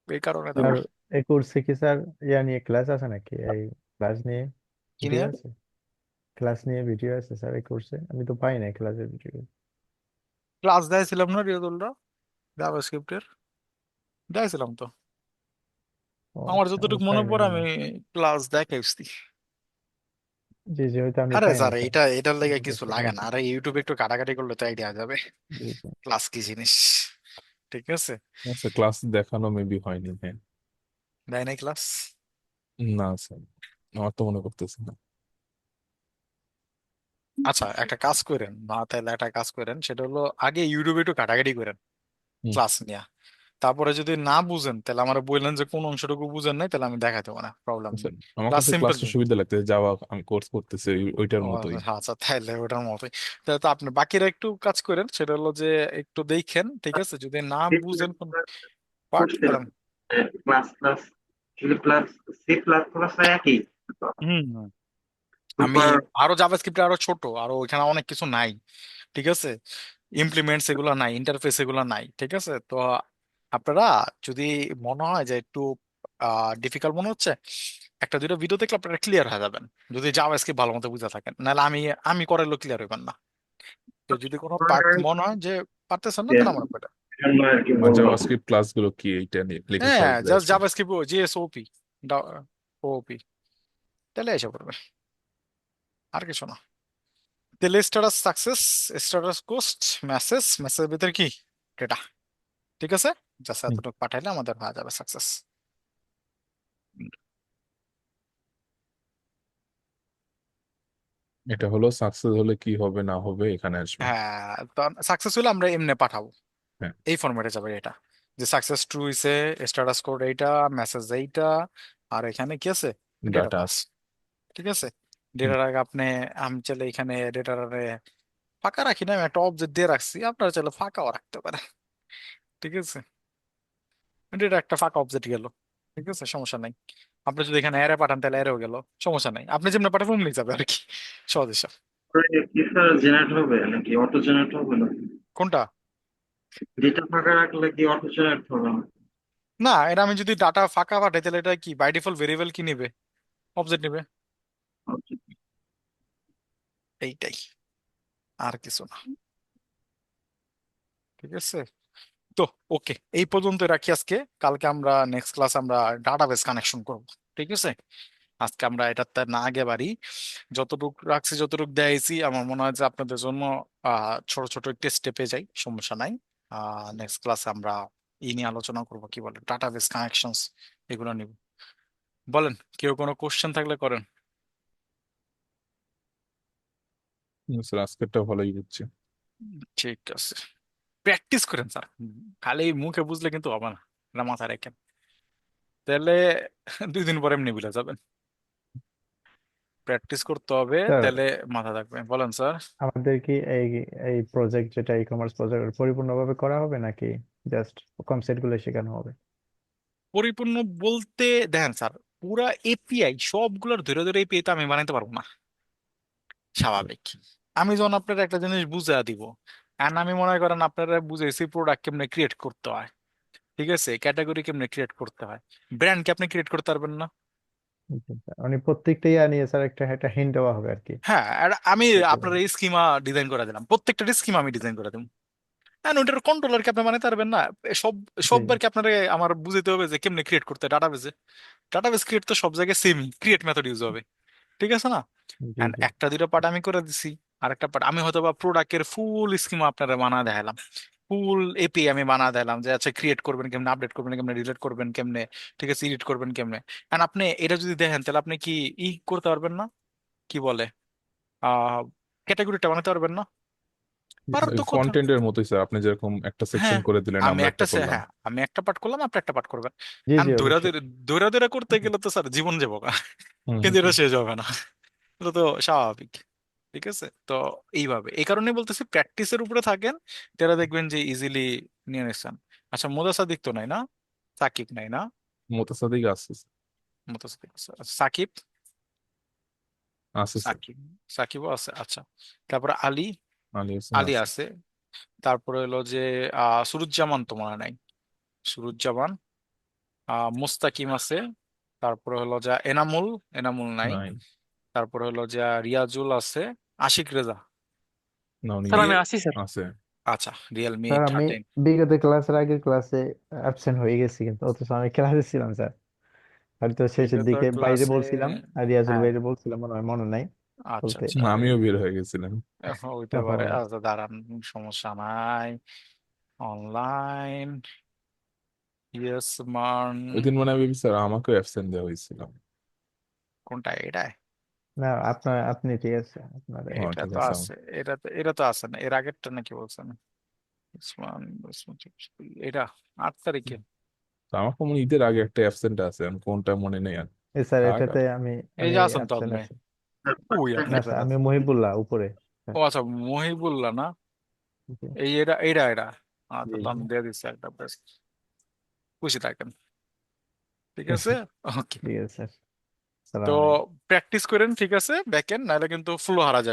এই কারণে আর দেওয়া। এই কোর্সে কি স্যার ইয়া নিয়ে ক্লাস আছে নাকি, এই ক্লাস নিয়ে কি ভিডিও নিয়ে? আছে? ক্লাস নিয়ে ভিডিও আছে স্যার এই কোর্সে? আমি তো পাই নাই ক্লাসের ভিডিও। ক্লাস দিয়েছিলাম না রিয়াদুল্লাহ, জাভাস্ক্রিপ্টের দিয়েছিলাম তো, ও আমার আচ্ছা, আমি যতটুকু পাই মনে নাই পড়ে মনে আমি হয়। ক্লাস দেখাইছি। জি জি, হয়তো আমি আরে পাই নাই স্যার স্যার। এটার লেগে কিছু জিজ্ঞাসা লাগে করেন। না, আরে ইউটিউবে একটু কাটাকাটি করলে তো আইডিয়া যাবে জি জি। ক্লাস কি জিনিস। ঠিক আছে, আচ্ছা, ক্লাস দেখানো মেবি হয়নি, হ্যাঁ। দেয় নাই ক্লাস। না স্যার, আমার তো মনে করতেছি না। আচ্ছা একটা কাজ করেন না, তাহলে একটা কাজ করেন, সেটা হলো আগে ইউটিউবে একটু কাটাকাটি করেন হুম। ক্লাস নিয়ে, তারপরে যদি না বুঝেন তাহলে আমার বললেন যে কোন অংশটুকু বুঝেন নাই, তাহলে আমি দেখাতে পারি, প্রবলেম আচ্ছা, নেই। আমার ক্লাস কাছে সিম্পল। ক্লাসটা সুবিধা লাগতেছে, যাওয়া আমি কোর্স করতেছি ওইটার ও মতোই। আচ্ছা আচ্ছা, তাহলে ওটার মতোই। তাহলে তো আপনি বাকিরা একটু কাজ করেন, সেটা হলো যে একটু দেখেন, ঠিক আছে, যদি না বুঝেন কোন পার্ট তাহলে করছিলাম class class plus C plus plus একই। হুম হুম। আমি সুপার। আরো জাভাস্ক্রিপ্ট আরো ছোট, আরো ওইখানে অনেক কিছু নাই। ঠিক আছে, ইমপ্লিমেন্টস এগুলো নাই, ইন্টারফেস এগুলো নাই। ঠিক আছে, তো আপনারা যদি মনে হয় যে একটু ডিফিকাল্ট মনে হচ্ছে, একটা দুটো ভিডিও দেখলে আপনারা ক্লিয়ার হয়ে যাবেন, যদি জাভাস্ক্রিপ্ট ভালো মতো বুঝে থাকেন। নাহলে আমি আমি করাইলো ক্লিয়ার হইবেন না। তো যদি কোনো পার্ট মনে হয় যে পারতেছেন না, তাহলে আমার উপরে। আর কি আর বললাম। জাভাস্ক্রিপ্ট ক্লাসগুলো কি এইটা নিয়ে লিখে হ্যাঁ, সলভ দিয়ে জাস্ট আসবে? জাভাস্ক্রিপ্ট জিএসওপি ওপি, তাহলে এসে পড়বে, আর কিছু না। তাহলে স্ট্যাটাস সাকসেস, স্ট্যাটাস কোস্ট, মেসেজের ভিতরে কি ডেটা, ঠিক আছে। জাস্ট হুম। এতটুকু পাঠাইলে আমাদের হয়ে যাবে সাকসেস। এটা হলো সাকসেস হলে কি হবে না হবে এখানে আসবে। হ্যাঁ, তো সাকসেস হলে আমরা এমনি পাঠাবো, হ্যাঁ, এই ফরম্যাটে যাবে এটা, যে সাকসেস ট্রু হইছে, স্ট্যাটাস কোড এইটা, মেসেজ এইটা, আর এখানে কি আছে, ডেটা ডাটা বাস, আছে। ঠিক আছে। হুম। ডেটার আগে আপনি, আমি চাইলে এখানে ডেটার ফাঁকা রাখি না, আমি একটা অবজেক্ট দিয়ে রাখছি, আপনারা চাইলে ফাঁকাও রাখতে পারেন, ঠিক আছে। ডেটা একটা ফাঁকা অবজেক্ট গেল, ঠিক আছে, সমস্যা নাই। আপনি যদি এখানে অ্যারে পাঠান তাহলে অ্যারেও গেল, সমস্যা নাই, আপনি যেমন পাঠাবেন অমনি যাবে আর কি, সহজ হিসাব। কি স্যার জেনারেট হবে নাকি অটো জেনারেট হবে না? কোনটা? ডেটা ফাঁকা রাখলে কি অটো জেনারেট হবে না? না, এটা আমি যদি ডাটা ফাঁকা পাঠাই তাহলে এটা কি বাই ডিফল্ট ভেরিয়েবল কি নিবে, অবজেক্ট নিবে, এইটাই, আর কিছু না, ঠিক আছে। তো ওকে, এই পর্যন্ত রাখি আজকে। কালকে আমরা নেক্সট ক্লাস আমরা ডাটাবেস কানেকশন করব, ঠিক আছে। আজকে আমরা এটাতে না আগে বাড়ি, যতটুকু রাখছি যতটুকু দেখাইছি, আমার মনে হয় যে আপনাদের জন্য ছোট ছোট একটি স্টেপে যাই, সমস্যা নাই। নেক্সট ক্লাসে আমরা এই নিয়ে আলোচনা করব, কি বলে ডাটাবেস কানেকশনস, এগুলো নিব। বলেন, কেউ কোনো কোশ্চেন থাকলে করেন। স্যার আজকেরটা ভালোই বুঝছি। ঠিক আছে, প্র্যাকটিস করেন স্যার, খালি মুখে বুঝলে কিন্তু হবে না, এটা মাথায় রাখেন, তাহলে 2 দিন পরে এমনি ভুলে যাবেন। প্র্যাকটিস করতে হবে, স্যার তাহলে মাথা থাকবে। বলেন স্যার। আমাদের কি এই এই প্রজেক্ট যেটা ই কমার্স প্রজেক্ট পরিপূর্ণভাবে করা হবে নাকি জাস্ট কনসেপ্ট গুলো শেখানো হবে? পরিপূর্ণ বলতে দেখেন স্যার, পুরা এপিআই সবগুলোর ধরে ধরে এপিআই তো আমি বানাইতে পারবো না, স্বাভাবিক। আমি যখন আপনার একটা জিনিস বুঝা দিব, এন্ড আমি মনে করেন আপনারা বুঝাইছি প্রোডাক্ট কেমনে ক্রিয়েট করতে হয়, ঠিক আছে, ক্যাটাগরি কেমনে ক্রিয়েট করতে হয়, ব্র্যান্ড কি আপনি ক্রিয়েট করতে পারবেন না? মানে প্রত্যেকটা ইয়া নিয়ে স্যার একটা একটা হিন্ট দেওয়া হবে আর কি। হ্যাঁ, আর আমি আপনার কিভাবে? এই স্কিমা ডিজাইন করে দিলাম, প্রত্যেকটা স্কিমা আমি ডিজাইন করে দিলাম, হ্যাঁ, ওইটার কন্ট্রোলার কি আপনি বানাইতে পারবেন না? সব জি সববার কি আপনার আমার বুঝাইতে হবে যে কেমনে ক্রিয়েট করতে হয় ডাটাবেসে? ডাটাবেস ক্রিয়েট তো সব জায়গায় সেমই, ক্রিয়েট মেথড ইউজ হবে, ঠিক আছে না। জি এন্ড জি। একটা দুটো পার্ট আমি করে দিছি, আর একটা পার্ট আমি হয়তো বা প্রোডাক্টের ফুল স্কিমা আপনারা বানা দেখালাম, ফুল এপি আমি বানা দিলাম, যে আচ্ছা ক্রিয়েট করবেন কেমনে, আপডেট করবেন কেমনে, ডিলিট করবেন কেমনে, ঠিক আছে, এডিট করবেন কেমনে। এন্ড আপনি এটা যদি দেখেন তাহলে আপনি কি করতে পারবেন না, কি বলে, আহ ক্যাটাগরিটা বানাতে পারবেন না? পারার তো কথা। কন্টেন্টের মতোই স্যার, আপনি যেরকম একটা সেকশন হ্যাঁ, করে দিলেন আমি আমরা একটা একটা করলাম। হ্যাঁ, আমি একটা পার্ট করলাম, আপনি একটা পার্ট করবেন। জি আর জি দৌড়া অবশ্যই। দৌড়া দৌড়া দৌড়া করতে গেলে তো স্যার জীবন যাবো গা। হুম কিন্তু হুম। এটা শেষ হবে না, এটা তো স্বাভাবিক, ঠিক আছে। তো এইভাবে, এই কারণে বলতেছি প্র্যাকটিসের উপরে থাকেন, তারা দেখবেন যে ইজিলি নিয়ে নিচ্ছেন। আচ্ছা, মুদাসাদিক তো নাই না, সাকিব নাই না, মোতাসাদিক আছে স্যার। মুদাসাদিক আছে। আচ্ছা, সাকিব, আছে স্যার। সাকিব, সাকিবও আছে, আচ্ছা। তারপরে আলী, আলী হোসেন আলী আছে। আছে। তারপরে হলো যে সুরুজ্জামান তো মনে হয় নাই, সুরুজ্জামান, মুস্তাকিম আছে। তারপরে হলো যা এনামুল, এনামুল নাই। নাই। তারপরে হলো যা রিয়াজুল আছে। আশিক রেজা, না উনি স্যার নাই। আমি আসি স্যার। আছে। আচ্ছা, রিয়েলমি স্যার আমি 13। বিগত ক্লাসের আগের ক্লাসে অ্যাবসেন্ট হয়ে গেছি, কিন্তু অথচ আমি ক্লাসে ছিলাম স্যার। হয়তো শেষের বিগত দিকে বাইরে ক্লাসে, বলছিলাম, আর রিয়াজুল হ্যাঁ, বাইরে বলছিলাম, মনে হয় মনে নাই আচ্ছা বলতে। আচ্ছা, আমিও বের হয়ে গেছিলাম। হইতে পারে, ও আচ্ছা দাঁড়ান, সমস্যা নাই। অনলাইন, ইয়েস মান, ওই দিন মনে হয় স্যার আমাকেও অ্যাবসেন্ট দেওয়া হয়েছিল। কোনটা এটাই? না, আপনার আপনি ঠিক আছে আপনার। ও এটা ঠিক তো আছে আছে, এটা তো আছে না, এর আগেরটা নাকি বলছেন? উসমান, এটা 8 তারিখে। তো আমাকে মনে হয় ঈদের আগে একটা অ্যাবসেন্ট আছে, আমি কোনটা মনে নেই আর। স্যার থাক আর। এটাতে আমি এই আমি যে আছেন তো অ্যাবসেন্ট আপনি, আছি। ওই না আপনি স্যার, বের আমি আছেন। মহিবুল্লাহ উপরে ও স্যার। আচ্ছা, মহিবুল্লাহ না, জি এই এটা আচ্ছা, জি তো জি। আমি দিয়ে দিচ্ছি একটা বেশ, খুশি থাকেন, ঠিক আছে। ওকে, ঠিক আছে স্যার। তো সালাম আলাইকুম। প্র্যাকটিস করেন, ঠিক আছে, দেখেন, নাহলে কিন্তু ফ্লো হারা যায়।